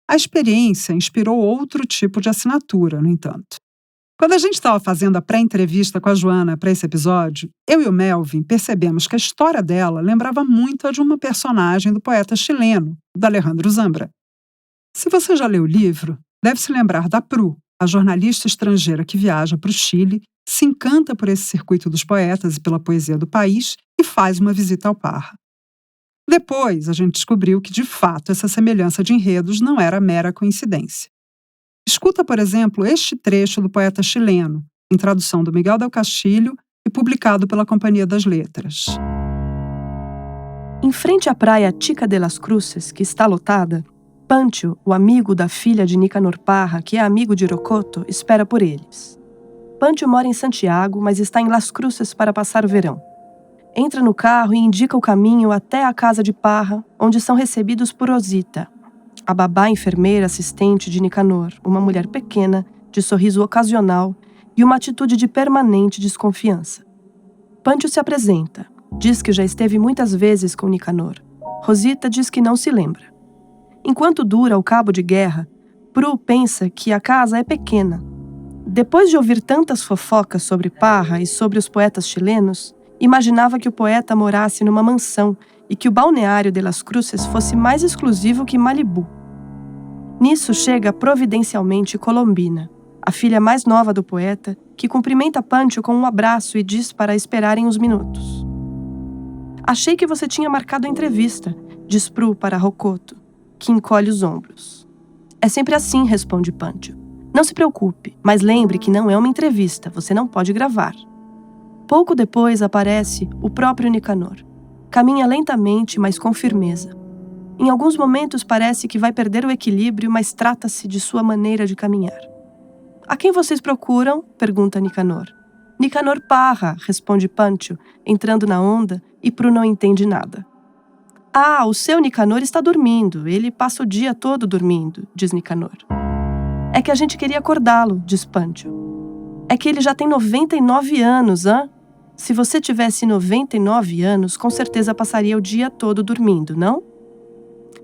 A experiência inspirou outro tipo de assinatura, no entanto. Quando a gente estava fazendo a pré-entrevista com a Joana para esse episódio, eu e o Melvin percebemos que a história dela lembrava muito a de uma personagem do poeta chileno, do Alejandro Zambra. Se você já leu o livro, deve se lembrar da Pru, a jornalista estrangeira que viaja para o Chile, se encanta por esse circuito dos poetas e pela poesia do país e faz uma visita ao Parra. Depois, a gente descobriu que, de fato, essa semelhança de enredos não era mera coincidência. Escuta, por exemplo, este trecho do poeta chileno, em tradução do Miguel del Castillo e publicado pela Companhia das Letras.
Em frente à praia Chica de las Cruces, que está lotada, Pancho, o amigo da filha de Nicanor Parra, que é amigo de Rocoto, espera por eles. Pancho mora em Santiago, mas está em Las Cruces para passar o verão. Entra no carro e indica o caminho até a casa de Parra, onde são recebidos por Osita, a babá enfermeira assistente de Nicanor, uma mulher pequena, de sorriso ocasional e uma atitude de permanente desconfiança. Pâncio se apresenta, diz que já esteve muitas vezes com Nicanor. Rosita diz que não se lembra. Enquanto dura o cabo de guerra, Pru pensa que a casa é pequena. Depois de ouvir tantas fofocas sobre Parra e sobre os poetas chilenos, imaginava que o poeta morasse numa mansão e que o balneário de Las Cruces fosse mais exclusivo que Malibu. Nisso chega providencialmente Colombina, a filha mais nova do poeta, que cumprimenta Pâncio com um abraço e diz para esperarem uns minutos. Achei que você tinha marcado a entrevista, diz Pru para Rocoto, que encolhe os ombros. É sempre assim, responde Pâncio. Não se preocupe, mas lembre que não é uma entrevista, você não pode gravar. Pouco depois aparece o próprio Nicanor. Caminha lentamente, mas com firmeza. Em alguns momentos parece que vai perder o equilíbrio, mas trata-se de sua maneira de caminhar. A quem vocês procuram? Pergunta Nicanor. Nicanor Parra, responde Pâncio, entrando na onda, e Pru não entende nada. Ah, o seu Nicanor está dormindo, ele passa o dia todo dormindo, diz Nicanor. É que a gente queria acordá-lo, diz Pâncio. É que ele já tem 99 anos, hã? Se você tivesse 99 anos, com certeza passaria o dia todo dormindo, não?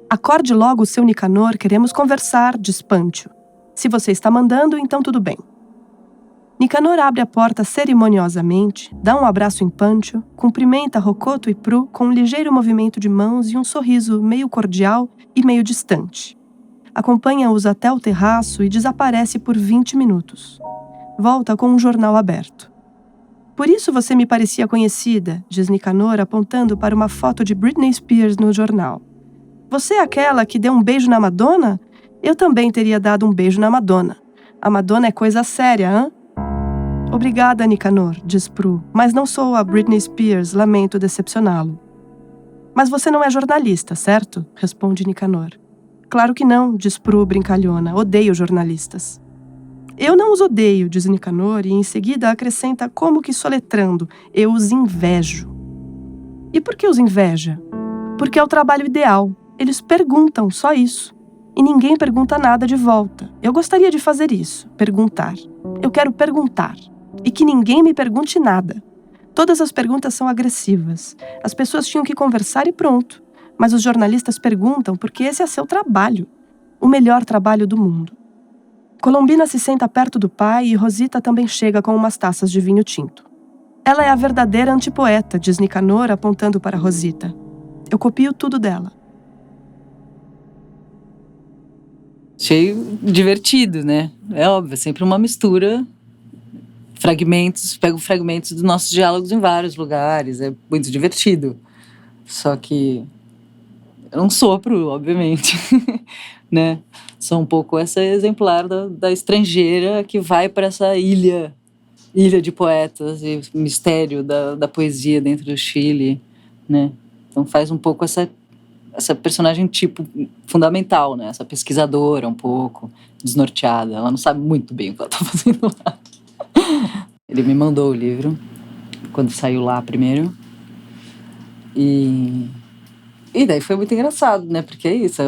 Acorde logo o seu Nicanor, queremos conversar, diz Pâncio. Se você está mandando, então tudo bem. Nicanor abre a porta cerimoniosamente, dá um abraço em Pâncio, cumprimenta Rocoto e Pru com um ligeiro movimento de mãos e um sorriso meio cordial e meio distante. Acompanha-os até o terraço e desaparece por 20 minutos. Volta com um jornal aberto. Por isso você me parecia conhecida, diz Nicanor apontando para uma foto de Britney Spears no jornal. Você é aquela que deu um beijo na Madonna? Eu também teria dado um beijo na Madonna. A Madonna é coisa séria, hã? Obrigada, Nicanor, diz Pru, mas não sou a Britney Spears, lamento decepcioná-lo. Mas você não é jornalista, certo? Responde Nicanor. Claro que não, diz Pru brincalhona, odeio jornalistas. Eu não os odeio, diz Nicanor, e em seguida acrescenta como que soletrando, eu os invejo. E por que os inveja? Porque é o trabalho ideal. Eles perguntam, só isso. E ninguém pergunta nada de volta. Eu gostaria de fazer isso, perguntar. Eu quero perguntar. E que ninguém me pergunte nada. Todas as perguntas são agressivas. As pessoas tinham que conversar e pronto. Mas os jornalistas perguntam porque esse é seu trabalho. O melhor trabalho do mundo. Colombina se senta perto do pai e Rosita também chega com umas taças de vinho tinto. Ela é a verdadeira antipoeta, diz Nicanor apontando para Rosita. Eu copio tudo dela.
Achei divertido, né? É óbvio, é sempre uma mistura. Pego fragmentos dos nossos diálogos em vários lugares. É muito divertido. Só que eu não sopro, obviamente, né? Sou um pouco essa exemplar da estrangeira que vai para essa ilha de poetas e mistério da poesia dentro do Chile, né? Então faz um pouco essa personagem tipo fundamental, né? Essa pesquisadora um pouco desnorteada. Ela não sabe muito bem o que ela está fazendo lá. Ele me mandou o livro quando saiu lá primeiro. E daí foi muito engraçado, né? Porque é isso,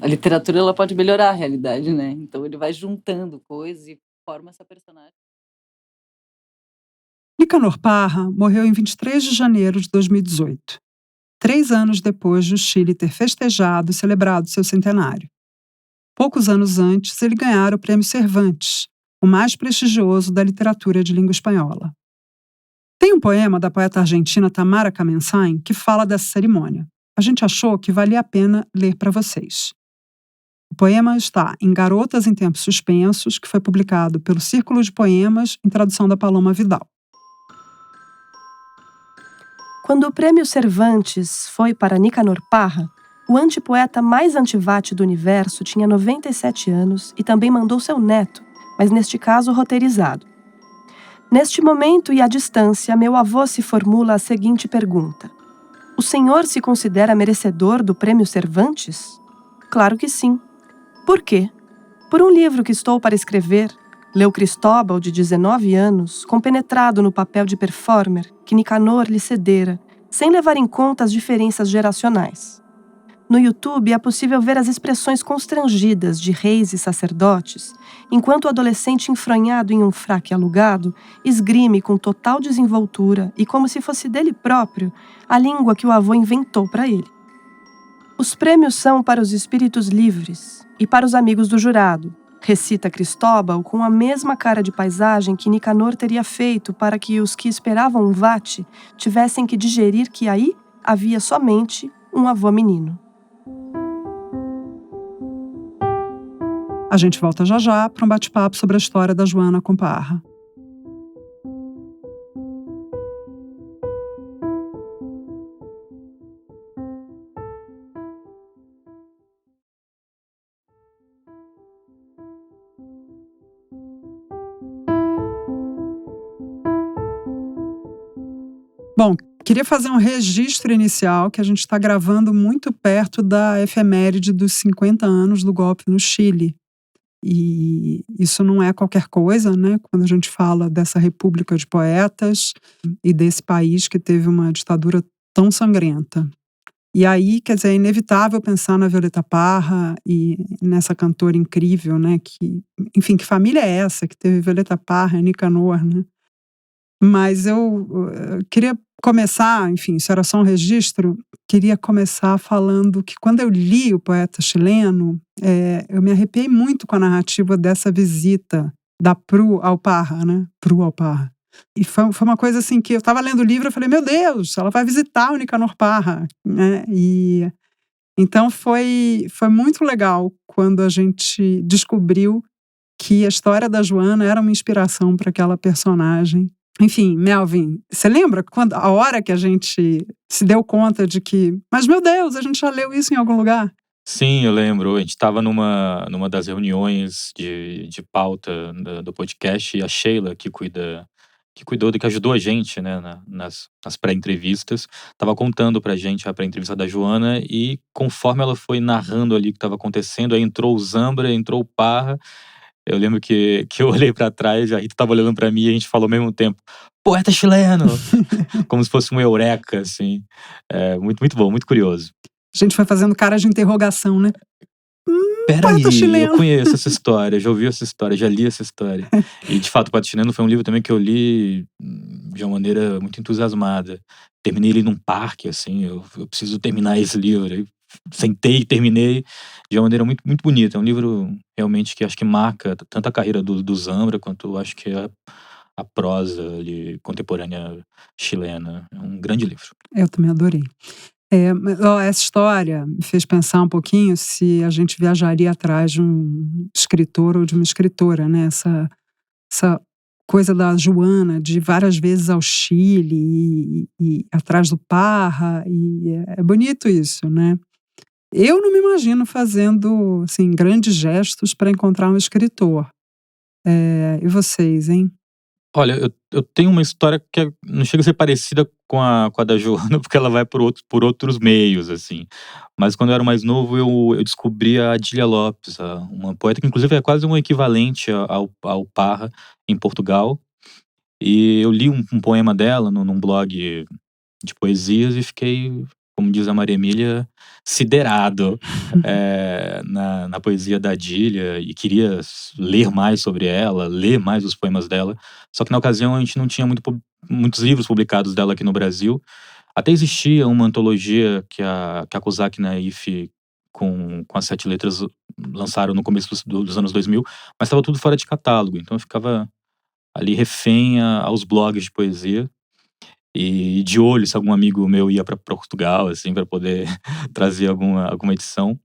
a literatura ela pode melhorar a realidade, né? Então ele vai juntando coisas e forma essa personagem.
Nicanor Parra morreu em 23 de janeiro de 2018, 3 anos depois de o Chile ter festejado e celebrado seu centenário. Poucos anos antes, ele ganhara o Prêmio Cervantes, o mais prestigioso da literatura de língua espanhola. Tem um poema da poeta argentina Tamara Kamensain que fala dessa cerimônia. A gente achou que valia a pena ler para vocês. O poema está em Garotas em Tempos Suspensos, que foi publicado pelo Círculo de Poemas, em tradução da Paloma Vidal.
Quando o Prêmio Cervantes foi para Nicanor Parra, o antipoeta mais antivate do universo tinha 97 anos e também mandou seu neto, mas neste caso roteirizado. Neste momento e à distância, meu avô se formula a seguinte pergunta. O senhor se considera merecedor do Prêmio Cervantes? Claro que sim. Por quê? Por um livro que estou para escrever, leu Cristóbal, de 19 anos, compenetrado no papel de performer que Nicanor lhe cedera, sem levar em conta as diferenças geracionais. No YouTube é possível ver as expressões constrangidas de reis e sacerdotes, enquanto o adolescente enfronhado em um fraque alugado esgrime com total desenvoltura e como se fosse dele próprio a língua que o avô inventou para ele. Os prêmios são para os espíritos livres e para os amigos do jurado, recita Cristóbal com a mesma cara de paisagem que Nicanor teria feito para que os que esperavam um vate tivessem que digerir que aí havia somente um avô menino.
A gente volta já já para um bate-papo sobre a história da Joana com Parra. Bom, queria fazer um registro inicial que a gente está gravando muito perto da efeméride dos 50 anos do golpe no Chile. E isso não é qualquer coisa, né? Quando a gente fala dessa república de poetas e desse país que teve uma ditadura tão sangrenta. E aí, quer dizer, é inevitável pensar na Violeta Parra e nessa cantora incrível, né? Que, enfim, que família é essa que teve Violeta Parra e Nicanor, né? Mas eu queria começar, enfim, isso era só um registro, queria começar falando que quando eu li o poeta chileno, eu me arrepiei muito com a narrativa dessa visita da Pru ao Parra, né? Pru ao Parra. E foi uma coisa assim que eu estava lendo o livro e falei, meu Deus, ela vai visitar o Nicanor Parra, né? E então foi muito legal quando a gente descobriu que a história da Joana era uma inspiração para aquela personagem. Enfim, Melvin, você lembra quando a hora que a gente se deu conta de que, mas meu Deus, a gente já leu isso em algum lugar?
Sim, eu lembro. A gente estava numa das reuniões de pauta do podcast e a Sheila, que cuidou, que ajudou a gente, né, nas pré-entrevistas, estava contando pra gente a pré-entrevista da Joana e conforme ela foi narrando ali o que estava acontecendo, aí entrou o Zambra, entrou o Parra. Eu lembro que eu olhei pra trás, a Rita tava olhando pra mim e a gente falou ao mesmo tempo, poeta chileno! Como se fosse um eureka, assim. Muito, muito bom, muito curioso.
A gente foi fazendo cara de interrogação, né?
Peraí,
poeta chileno.
eu conheço essa história, já ouvi essa história, já li essa história. E, de fato, o Poeta Chileno foi um livro também que eu li de uma maneira muito entusiasmada. Terminei ele num parque, assim, eu preciso terminar esse livro. Aí sentei e terminei de uma maneira muito, muito bonita. É um livro, realmente, que acho que marca tanto a carreira do Zambra, quanto acho que a prosa ali, contemporânea chilena. É um grande livro.
Eu também adorei. Essa história me fez pensar um pouquinho se a gente viajaria atrás de um escritor ou de uma escritora, né? Essa coisa da Joana, de várias vezes ao Chile e atrás do Parra, e é bonito isso, né? Eu não me imagino fazendo, assim, grandes gestos para encontrar um escritor. E vocês, hein?
Olha, eu tenho uma história que não chega a ser parecida com a da Joana, porque ela vai por outros meios, assim. Mas quando eu era mais novo, eu descobri a Adília Lopes, uma poeta que inclusive é quase um equivalente ao Parra em Portugal. E eu li um poema dela num blog de poesias e fiquei, como diz a Maria Emília, siderado na poesia da Adília e queria ler mais sobre ela, ler mais os poemas dela. Só que na ocasião a gente não tinha muitos livros publicados dela aqui no Brasil. Até existia uma antologia que a Kozak e Naif com as 7 letras lançaram no começo dos anos 2000, mas estava tudo fora de catálogo, então eu ficava ali refém aos blogs de poesia. E de olho se algum amigo meu ia para Portugal, assim, para poder trazer alguma edição.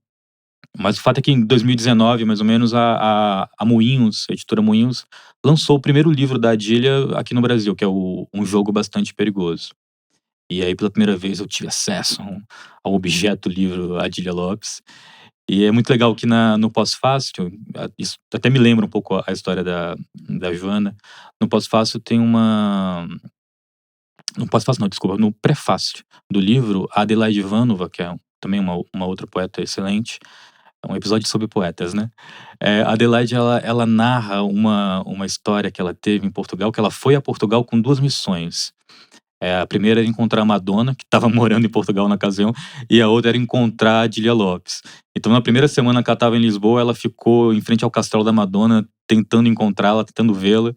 Mas o fato é que em 2019, mais ou menos, a Moinhos, a editora Moinhos, lançou o primeiro livro da Adília aqui no Brasil, que é Um Jogo Bastante Perigoso. E aí, pela primeira vez, eu tive acesso ao objeto livro Adília Lopes. E é muito legal que no pós-fácil, isso até me lembra um pouco a história da Joana, no pós-fácil tem no pós-fácil não, desculpa, no prefácio do livro, a Adelaide Ivanova, que é também uma outra poeta excelente, é um episódio sobre poetas, né? A Adelaide, ela narra uma história que ela teve em Portugal, que ela foi a Portugal com 2 missões. A primeira era encontrar a Madonna, que estava morando em Portugal na ocasião, e a outra era encontrar a Adília Lopes. Então, na primeira semana que ela estava em Lisboa, ela ficou em frente ao castelo da Madonna, tentando encontrá-la, tentando vê-la,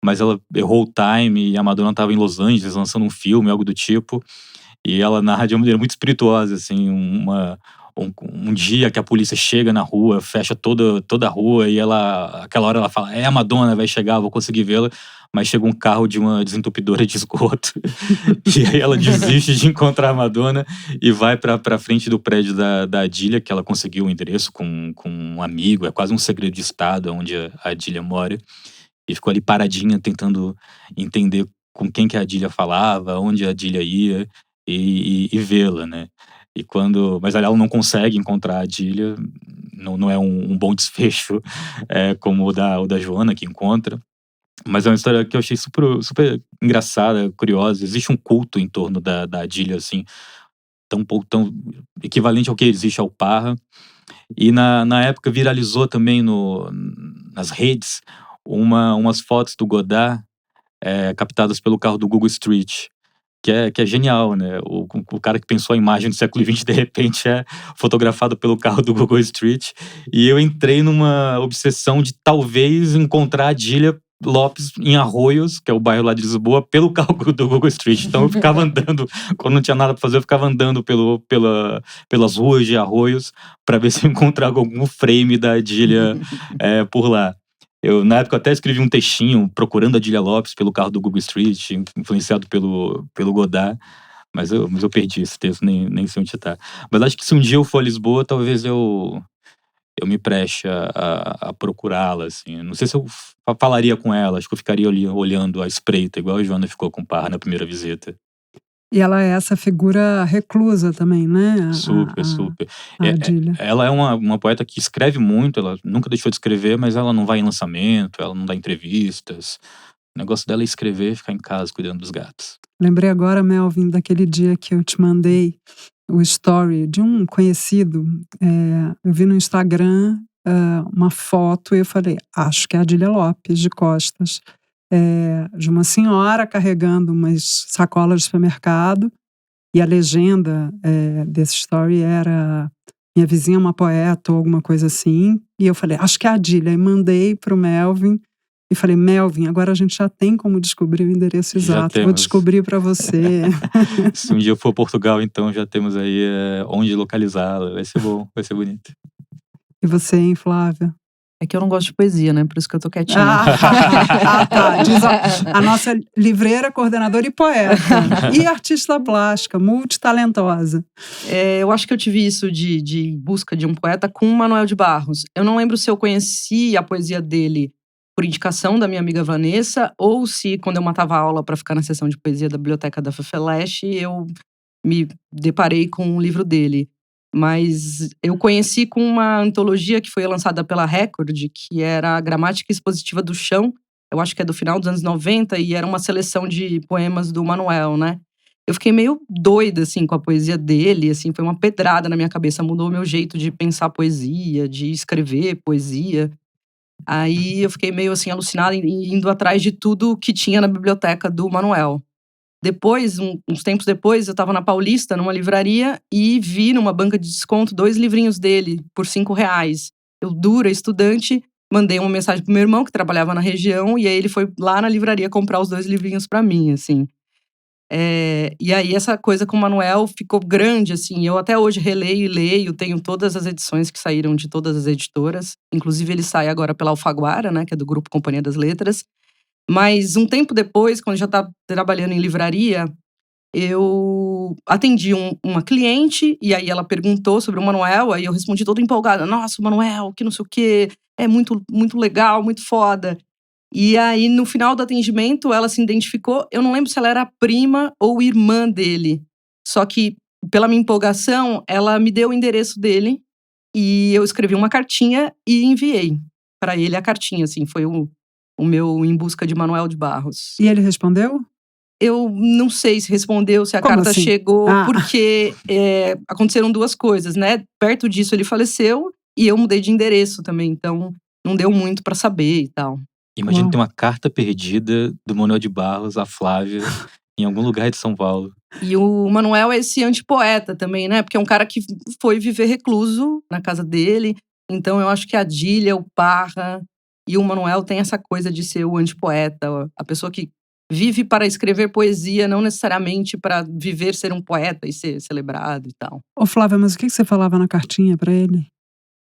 mas ela errou o time e a Madonna estava em Los Angeles lançando um filme, algo do tipo, e ela narra de uma maneira muito espirituosa, assim, um dia que a polícia chega na rua, fecha toda a rua e aquela hora ela fala, a Madonna vai chegar, vou conseguir vê-la, mas chega um carro de uma desentupidora de esgoto e aí ela desiste de encontrar a Madonna e vai pra frente do prédio da Adília, que ela conseguiu o endereço com um amigo, é quase um segredo de estado onde a Adília mora, e ficou ali paradinha tentando entender com quem que a Adília falava, onde a Adília ia e vê-la, né? Mas ela não consegue encontrar a Adília, não é um bom desfecho como o da Joana, que encontra. Mas é uma história que eu achei super, super engraçada, curiosa. Existe um culto em torno da Adília, assim, tão equivalente ao que existe ao Parra. E na época viralizou também nas redes umas fotos do Godard captadas pelo carro do Google Street. Que é genial, né? O cara que pensou a imagem do século XX, de repente, é fotografado pelo carro do Google Street. E eu entrei numa obsessão de talvez encontrar a Adília Lopes em Arroios, que é o bairro lá de Lisboa, pelo carro do Google Street. Então eu ficava andando, quando não tinha nada pra fazer, eu ficava andando pelas ruas de Arroios pra ver se eu encontrava algum frame da Adília por lá. Na época, eu até escrevi um textinho procurando a Adília Lopes pelo carro do Google Street, influenciado pelo Godard, mas eu perdi esse texto, nem sei onde tá. Mas acho que se um dia eu for a Lisboa, talvez eu me preste a procurá-la, assim. Não sei se eu falaria com ela, acho que eu ficaria ali olhando a espreita, igual a Joana ficou com o Parra na primeira visita.
E ela é essa figura reclusa também, né?
Super.
A Adília.
Ela é uma poeta que escreve muito, ela nunca deixou de escrever, mas ela não vai em lançamento, ela não dá entrevistas. O negócio dela é escrever e ficar em casa cuidando dos gatos.
Lembrei agora, Melvin, daquele dia que eu te mandei o story de um conhecido. Eu vi no Instagram uma foto e eu falei, acho que é a Adília Lopes, de costas. De uma senhora carregando umas sacolas de supermercado, e a legenda desse story era minha vizinha é uma poeta ou alguma coisa assim, e eu falei, acho que é a Adília, e mandei pro Melvin e falei, Melvin, agora a gente já tem como descobrir o endereço exato, vou descobrir para você.
Se um dia eu for a Portugal, então já temos aí onde localizá-la, vai ser bom, vai ser bonito.
E você, hein, Flávia?
É que eu não gosto de poesia, né? Por isso que eu tô quietinha.
Tá. Diz a nossa livreira, coordenadora e poeta. E artista plástica, multitalentosa.
Eu acho que eu tive isso de busca de um poeta com o Manuel de Barros. Eu não lembro se eu conheci a poesia dele por indicação da minha amiga Vanessa, ou se quando eu matava aula para ficar na sessão de poesia da biblioteca da FEFELESH, eu me deparei com um livro dele. Mas eu conheci com uma antologia que foi lançada pela Record, que era a Gramática Expositiva do Chão. Eu acho que é do final dos anos 90, e era uma seleção de poemas do Manuel, né? Eu fiquei meio doida, assim, com a poesia dele, assim, foi uma pedrada na minha cabeça, mudou o meu jeito de pensar poesia, de escrever poesia. Aí eu fiquei meio, assim, alucinada, indo atrás de tudo que tinha na biblioteca do Manuel. Depois, uns tempos depois, eu tava na Paulista, numa livraria, e vi numa banca de desconto 2 livrinhos dele, por R$5. Eu, dura, estudante, mandei uma mensagem pro meu irmão, que trabalhava na região, e aí ele foi lá na livraria comprar os 2 livrinhos pra mim, assim. E aí essa coisa com o Manuel ficou grande, assim. Eu até hoje releio e leio, tenho todas as edições que saíram de todas as editoras. Inclusive ele sai agora pela Alfaguara, né, que é do Grupo Companhia das Letras. Mas um tempo depois, quando eu já estava trabalhando em livraria, eu atendi uma cliente, e aí ela perguntou sobre o Manuel, aí eu respondi toda empolgada, nossa, o Manuel, que não sei o quê, é muito, muito legal, muito foda. E aí, no final do atendimento, ela se identificou, eu não lembro se ela era prima ou irmã dele, só que, pela minha empolgação, ela me deu o endereço dele, e eu escrevi uma cartinha e enviei para ele a cartinha, assim, foi o meu Em Busca de Manuel de Barros.
E ele respondeu?
Eu não sei se respondeu, se a
Como
carta
assim?
chegou, porque aconteceram 2 coisas, né? Perto disso ele faleceu e eu mudei de endereço também, então não deu muito pra saber e tal.
Imagina ter uma carta perdida do Manuel de Barros, a Flávia, Em algum lugar de São Paulo.
E o Manuel é esse antipoeta também, né? Porque é um cara que foi viver recluso na casa dele. Então eu acho que a Dília, o Parra e o Manuel tem essa coisa de ser o antipoeta. A pessoa que vive para escrever poesia, não necessariamente para viver ser um poeta e ser celebrado e tal.
Ô Flávia, mas o que você falava na cartinha pra ele?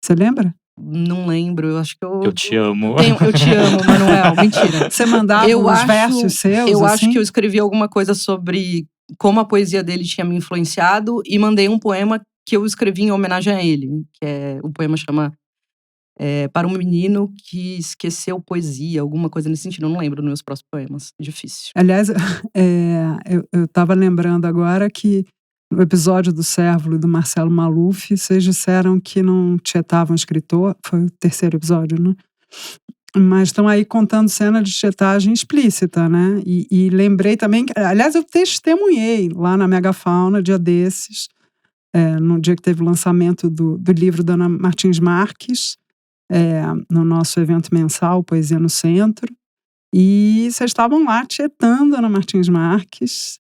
Você lembra?
Não lembro, eu acho que
Eu te amo.
Eu te amo, Manuel. Mentira.
Você mandava os versos seus,
Eu
assim?
acho que eu escrevi alguma coisa sobre como a poesia dele tinha me influenciado e mandei um poema que eu escrevi em homenagem a ele. O poema chama Para um Menino que Esqueceu Poesia, alguma coisa nesse sentido. Eu não lembro nos meus próximos poemas. Difícil.
Aliás, eu tava lembrando agora que no episódio do Cérvulo e do Marcelo Maluf, vocês disseram que não tietavam escritor. Foi o terceiro episódio, né? Mas estão aí contando cena de tietagem explícita, né? E lembrei também que, aliás, eu testemunhei lá na Megafauna, dia desses, no dia que teve o lançamento do livro da Ana Martins Marques, no nosso evento mensal, Poesia no Centro. E vocês estavam lá tietando a Ana Martins Marques.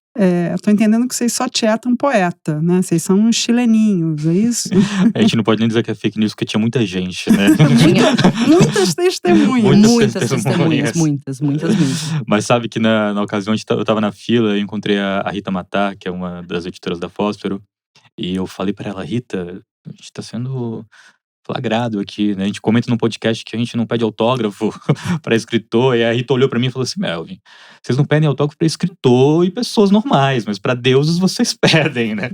Tô entendendo que vocês só tietam poeta, né? Vocês são uns chileninhos, é isso?
A gente não pode nem dizer que é fake news, porque tinha muita gente, né?
Muitas testemunhas.
Muitas testemunhas, muitas mesmo.
Mas sabe que na ocasião eu tava na fila, eu encontrei a Rita Matar, que é uma das editoras da Fósforo, e eu falei pra ela, Rita, a gente tá sendo flagrado aqui, né? A gente comenta no podcast que a gente não pede autógrafo pra escritor, e a Rita olhou pra mim e falou assim, Melvin, vocês não pedem autógrafo pra escritor e pessoas normais, mas pra deuses vocês pedem, né?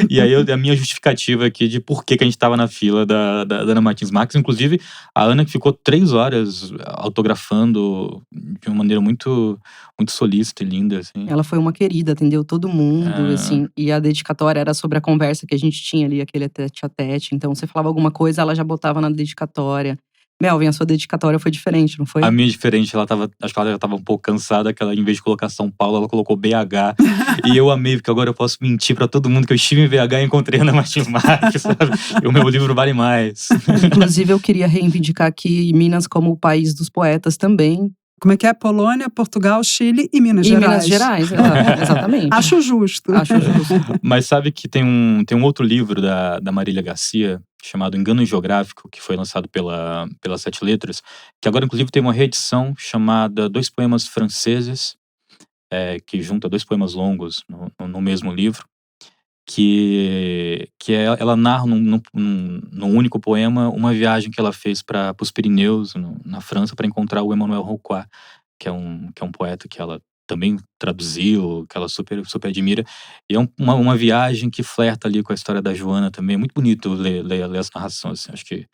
E aí a minha justificativa aqui de por que a gente tava na fila da Ana Martins Marques, inclusive a Ana que ficou 3 horas autografando de uma maneira muito, muito solícita e linda, assim.
Ela foi uma querida, atendeu todo mundo, assim. E a dedicatória era sobre a conversa que a gente tinha ali, aquele tete a tete. Então, você falava alguma coisa, ela já botava na dedicatória. Melvin, a sua dedicatória foi diferente, não foi?
A minha é diferente, acho que ela já tava um pouco cansada, que ela, em vez de colocar São Paulo, ela colocou BH. E eu amei, porque agora eu posso mentir pra todo mundo que eu estive em BH e encontrei a Ana Martins Marques, sabe? E o meu livro vale mais.
Inclusive, eu queria reivindicar aqui Minas como o país dos poetas também.
Como é que é? Polônia, Portugal, Chile e Minas Gerais.
Minas Gerais, exatamente.
Acho justo.
Mas sabe que tem um outro livro da Marília Garcia, chamado Engano Geográfico, que foi lançado pela Sete Letras, que agora inclusive tem uma reedição chamada Dois Poemas Franceses, que junta 2 poemas longos no mesmo livro, que ela narra num único poema uma viagem que ela fez para os Pirineus, na França, para encontrar o Emmanuel Rouquat, que é um poeta que ela também traduziu, que ela super, super admira. E é uma viagem que flerta ali com a história da Joana também. É muito bonito ler as narrações. Assim. Acho que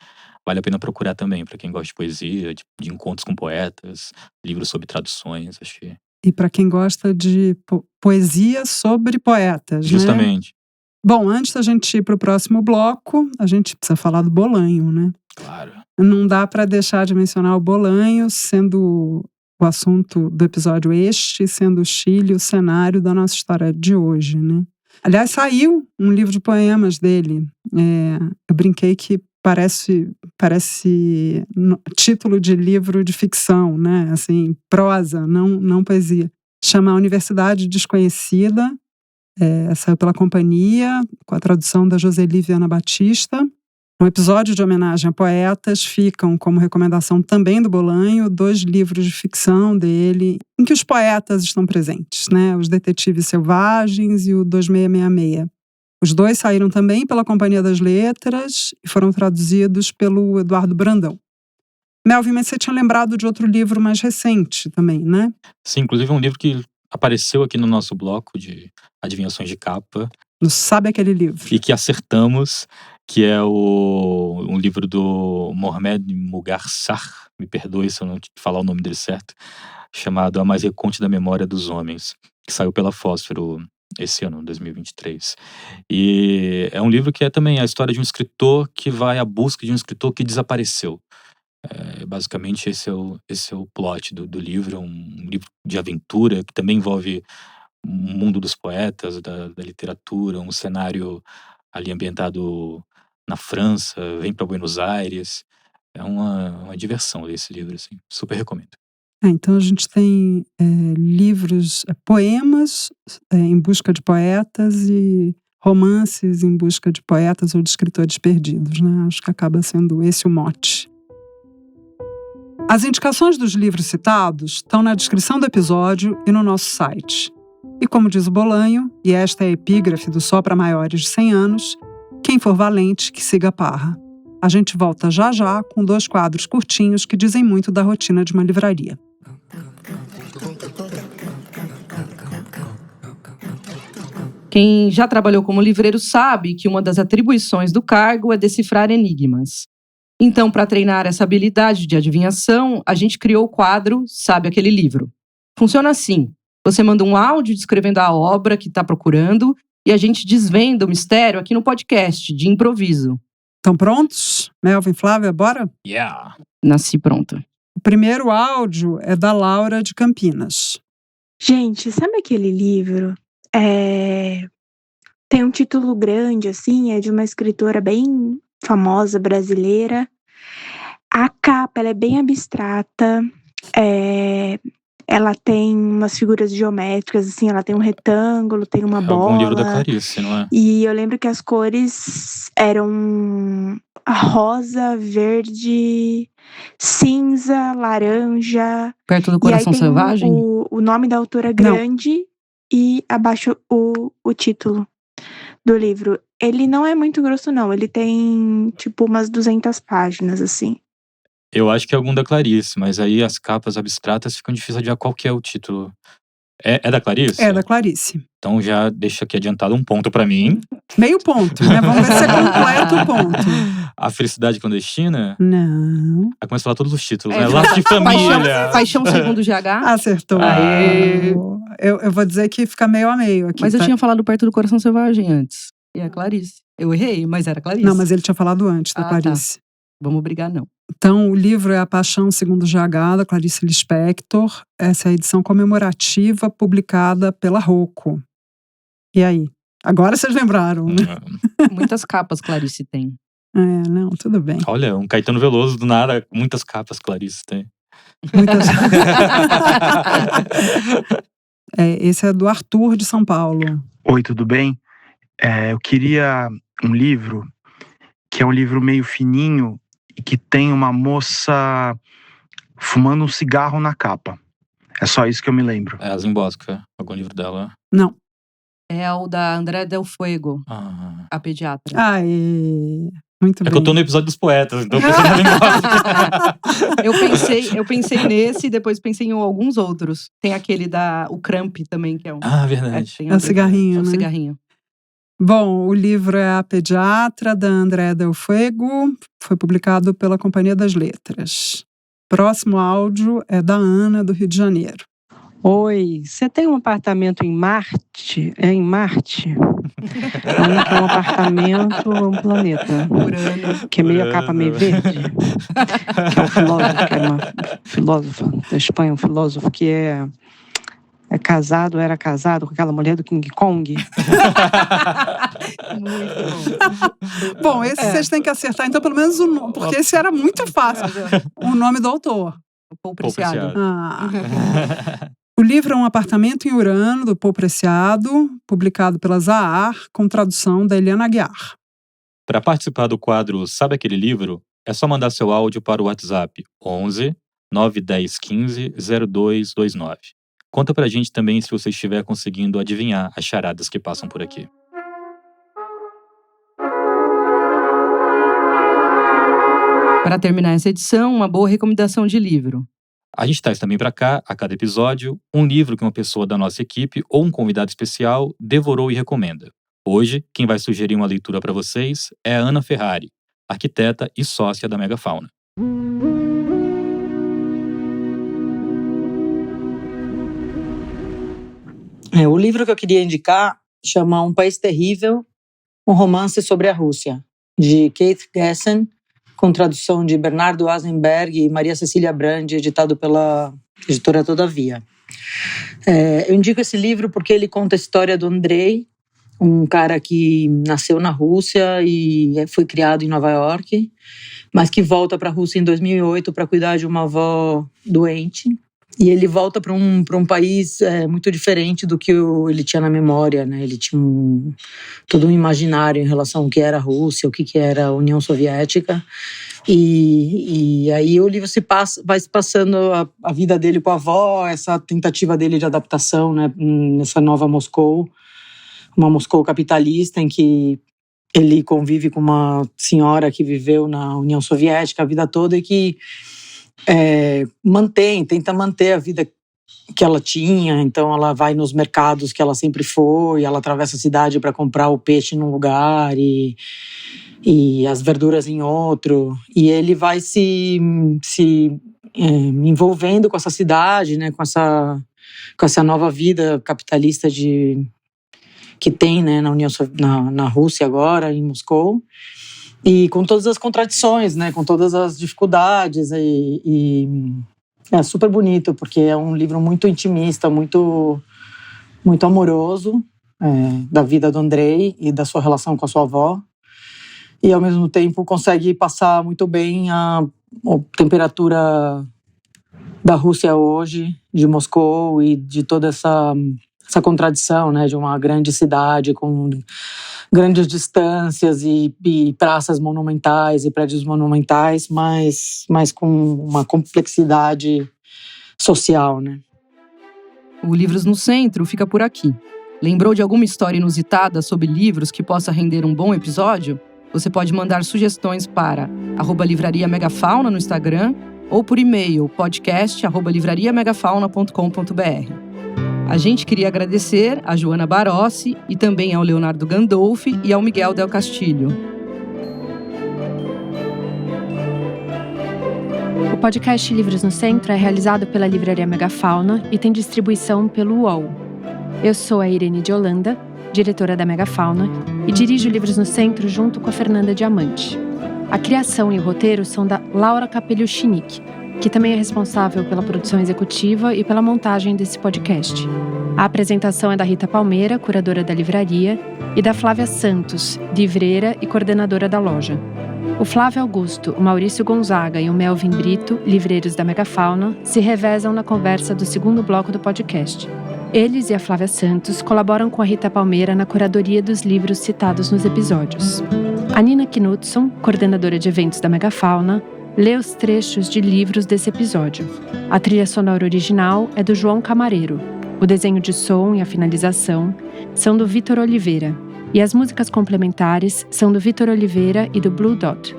vale a pena procurar também, para quem gosta de poesia, de encontros com poetas, livros sobre traduções. Acho que...
E para quem gosta de poesia sobre poetas,
Justamente.
Né? Bom, antes da gente ir para o próximo bloco, a gente precisa falar do Bolanho, né?
Claro.
Não dá para deixar de mencionar o Bolanho, sendo o assunto do episódio sendo o Chile o cenário da nossa história de hoje, né? Aliás, saiu um livro de poemas dele. Eu brinquei que parece título de livro de ficção, né? Assim, prosa, não poesia. Chama A Universidade Desconhecida. Saiu pela Companhia, com a tradução da Joseli Viana Batista. Um episódio de homenagem a poetas ficam como recomendação também do Bolanho 2 livros de ficção dele, em que os poetas estão presentes, né? Os Detetives Selvagens e o 2666. Os 2 saíram também pela Companhia das Letras e foram traduzidos pelo Eduardo Brandão. Melvin, mas você tinha lembrado de outro livro mais recente também, né?
Sim, inclusive é um livro que apareceu aqui no nosso bloco de adivinhações de capa.
Não sabe aquele livro.
E que acertamos, que é um livro do Mohamed Mugar Sarr, me perdoe se eu não falar o nome dele certo, chamado A Mais Recôndita da Memória dos Homens, que saiu pela Fósforo esse ano, 2023. E é um livro que é também a história de um escritor que vai à busca de um escritor que desapareceu. Basicamente esse é o plot do livro. É um livro de aventura que também envolve o mundo dos poetas, da literatura, um cenário ali ambientado na França, vem para Buenos Aires. É uma diversão ler esse livro, assim, super recomendo.
Então a gente tem livros, poemas em busca de poetas e romances em busca de poetas ou de escritores perdidos, né? Acho que acaba sendo esse o mote. As indicações dos livros citados estão na descrição do episódio e no nosso site. E como diz o Bolanho, e esta é a epígrafe do Só para Maiores de 100 anos, quem for valente que siga a Parra. A gente volta já já com 2 quadros curtinhos que dizem muito da rotina de uma livraria.
Quem já trabalhou como livreiro sabe que uma das atribuições do cargo é decifrar enigmas. Então, para treinar essa habilidade de adivinhação, a gente criou o quadro Sabe Aquele Livro. Funciona assim: você manda um áudio descrevendo a obra que está procurando e a gente desvenda o mistério aqui no podcast, de improviso.
Estão prontos? Melvin, Flávia, bora?
Yeah!
Nasci pronta.
O primeiro áudio é da Laura de Campinas.
Gente, sabe aquele livro? Tem um título grande, assim, é de uma escritora bem famosa brasileira. A capa, ela é bem abstrata. Ela tem umas figuras geométricas, assim, ela tem um retângulo, tem uma bola.
Algum livro da Clarice, não é?
E eu lembro que as cores eram rosa, verde, cinza, laranja.
Perto do Coração
e aí tem
Selvagem?
O nome da autora grande e abaixo o título do livro. Ele não é muito grosso, não. Ele tem, tipo, umas 200 páginas, assim.
Eu acho que é algum da Clarice, mas aí as capas abstratas ficam difíceis de adivinhar qual que é o título. É da Clarice?
É da Clarice.
Então já deixa aqui adiantado um ponto pra mim.
Meio ponto, né? Vamos ver se é completo o ponto.
A Felicidade Clandestina?
Não.
Aí começa a falar todos os títulos, né? Laço de Família.
Paixão segundo GH?
Acertou.
Aê.
Eu vou dizer que fica meio a meio aqui.
Mas eu
tá?
tinha falado Perto do Coração Selvagem antes. E é Clarice. Eu errei, mas era Clarice.
Não, mas ele tinha falado antes da Clarice.
Tá. Vamos brigar, não.
Então, o livro é A Paixão Segundo GH, da Clarice Lispector. Essa é a edição comemorativa publicada pela Rocco. E aí? Agora vocês lembraram, né?
Muitas capas Clarice tem.
Não, tudo bem.
Olha, um Caetano Veloso do nada, muitas capas Clarice tem.
Muitas... Esse é do Arthur, de São Paulo.
Oi, tudo bem? Eu queria um livro que é um livro meio fininho e que tem uma moça fumando um cigarro na capa. É só isso que eu me lembro.
É a Zimbosca, algum livro dela.
Não.
É o da André Del Fuego,
Ah.
a pediatra.
Aê, muito bem.
É que eu tô no episódio dos poetas, então eu pensei na Zimbosca.
Eu pensei nesse e depois pensei em alguns outros. Tem aquele o Cramp também, que é um...
Ah, verdade.
É o cigarrinho,
né?
né?
Cigarrinho.
Bom, o livro é A Pediatra, da André Del Fuego. Foi publicado pela Companhia das Letras. Próximo áudio é da Ana, do Rio de Janeiro.
Oi, você tem um apartamento em Marte? É em Marte? É um apartamento, um planeta.
Urano.
Que é meio a capa meio verde. Que é um filósofo, que é uma filósofa da Espanha, um filósofo que era casado com aquela mulher do King Kong.
Muito bom.
Bom, esse vocês têm que acertar, então pelo menos o nome, porque esse era muito fácil. O nome do autor.
Paul Preciado.
O livro é Um Apartamento em Urano, do Paul Preciado, publicado pela Zahar, com tradução da Eliana Aguiar.
Para participar do quadro Sabe Aquele Livro, é só mandar seu áudio para o WhatsApp 11 910 15 0229. Conta pra gente também se você estiver conseguindo adivinhar as charadas que passam por aqui.
Para terminar essa edição, uma boa recomendação de livro.
A gente traz também para cá, a cada episódio, um livro que uma pessoa da nossa equipe ou um convidado especial devorou e recomenda. Hoje, quem vai sugerir uma leitura para vocês é a Ana Ferrari, arquiteta e sócia da Megafauna.
O livro que eu queria indicar chama Um País Terrível, um romance sobre a Rússia, de Keith Gessen, com tradução de Bernardo Asenberg e Maria Cecília Brandi, editado pela editora Todavia. Eu indico esse livro porque ele conta a história do Andrei, um cara que nasceu na Rússia e foi criado em Nova York, mas que volta para a Rússia em 2008 para cuidar de uma avó doente. E ele volta para um país muito diferente do que ele tinha na memória, né? Ele tinha todo um imaginário em relação ao que era a Rússia, o que era a União Soviética. E aí o livro vai se passando a vida dele com a avó, essa tentativa dele de adaptação, né, nessa nova Moscou, uma Moscou capitalista em que ele convive com uma senhora que viveu na União Soviética a vida toda e que tenta manter a vida que ela tinha. Então ela vai nos mercados que ela sempre foi, ela atravessa a cidade para comprar o peixe num lugar e as verduras em outro, e ele vai se envolvendo com essa cidade, né, com essa nova vida capitalista que tem, né, na Rússia agora, em Moscou, e com todas as contradições, né, com todas as dificuldades, e é super bonito, porque é um livro muito intimista, muito, muito amoroso, da vida do Andrei e da sua relação com a sua avó. E, ao mesmo tempo, consegue passar muito bem a temperatura da Rússia hoje, de Moscou, e de toda essa contradição, né, de uma grande cidade com grandes distâncias e praças monumentais e prédios monumentais, mas com uma complexidade social, né?
O Livros no Centro fica por aqui. Lembrou de alguma história inusitada sobre livros que possa render um bom episódio? Você pode mandar sugestões para @livrariamegafauna no Instagram ou por e-mail podcast@livrariamegafauna.com.br. A gente queria agradecer a Joana Barossi e também ao Leonardo Gandolfi e ao Miguel Del Castilho.
O podcast Livros no Centro é realizado pela Livraria Megafauna e tem distribuição pelo UOL. Eu sou a Irene de Holanda, diretora da Megafauna, e dirijo Livros no Centro junto com a Fernanda Diamante. A criação e o roteiro são da Laura Capellucinic, que também é responsável pela produção executiva e pela montagem desse podcast. A apresentação é da Rita Palmeira, curadora da livraria, e da Flávia Santos, livreira e coordenadora da loja. O Flávio Augusto, o Maurício Gonzaga e o Melvin Brito, livreiros da Megafauna, se revezam na conversa do segundo bloco do podcast. Eles e a Flávia Santos colaboram com a Rita Palmeira na curadoria dos livros citados nos episódios. A Nina Knudson, coordenadora de eventos da Megafauna, lê os trechos de livros desse episódio. A trilha sonora original é do João Camareiro. O desenho de som e a finalização são do Vitor Oliveira. E as músicas complementares são do Vitor Oliveira e do Blue Dot.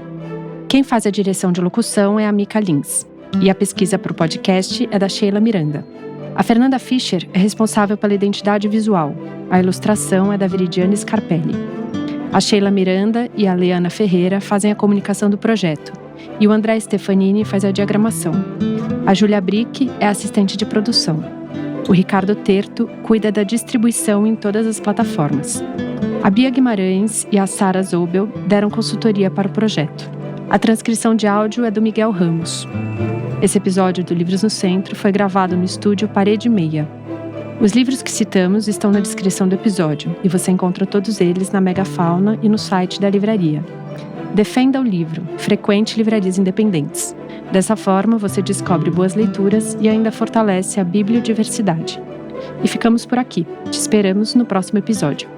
Quem faz a direção de locução é a Mica Lins. E a pesquisa para o podcast é da Sheila Miranda. A Fernanda Fischer é responsável pela identidade visual. A ilustração é da Viridiana Scarpelli. A Sheila Miranda e a Leana Ferreira fazem a comunicação do projeto. E o André Stefanini faz a diagramação. A Júlia Brick é assistente de produção. O Ricardo Terto cuida da distribuição em todas as plataformas. A Bia Guimarães e a Sara Zobel deram consultoria para o projeto. A transcrição de áudio é do Miguel Ramos. Esse episódio do Livros no Centro foi gravado no estúdio Parede Meia. Os livros que citamos estão na descrição do episódio e você encontra todos eles na Megafauna e no site da livraria. Defenda o livro, frequente livrarias independentes. Dessa forma, você descobre boas leituras e ainda fortalece a bibliodiversidade. E ficamos por aqui. Te esperamos no próximo episódio.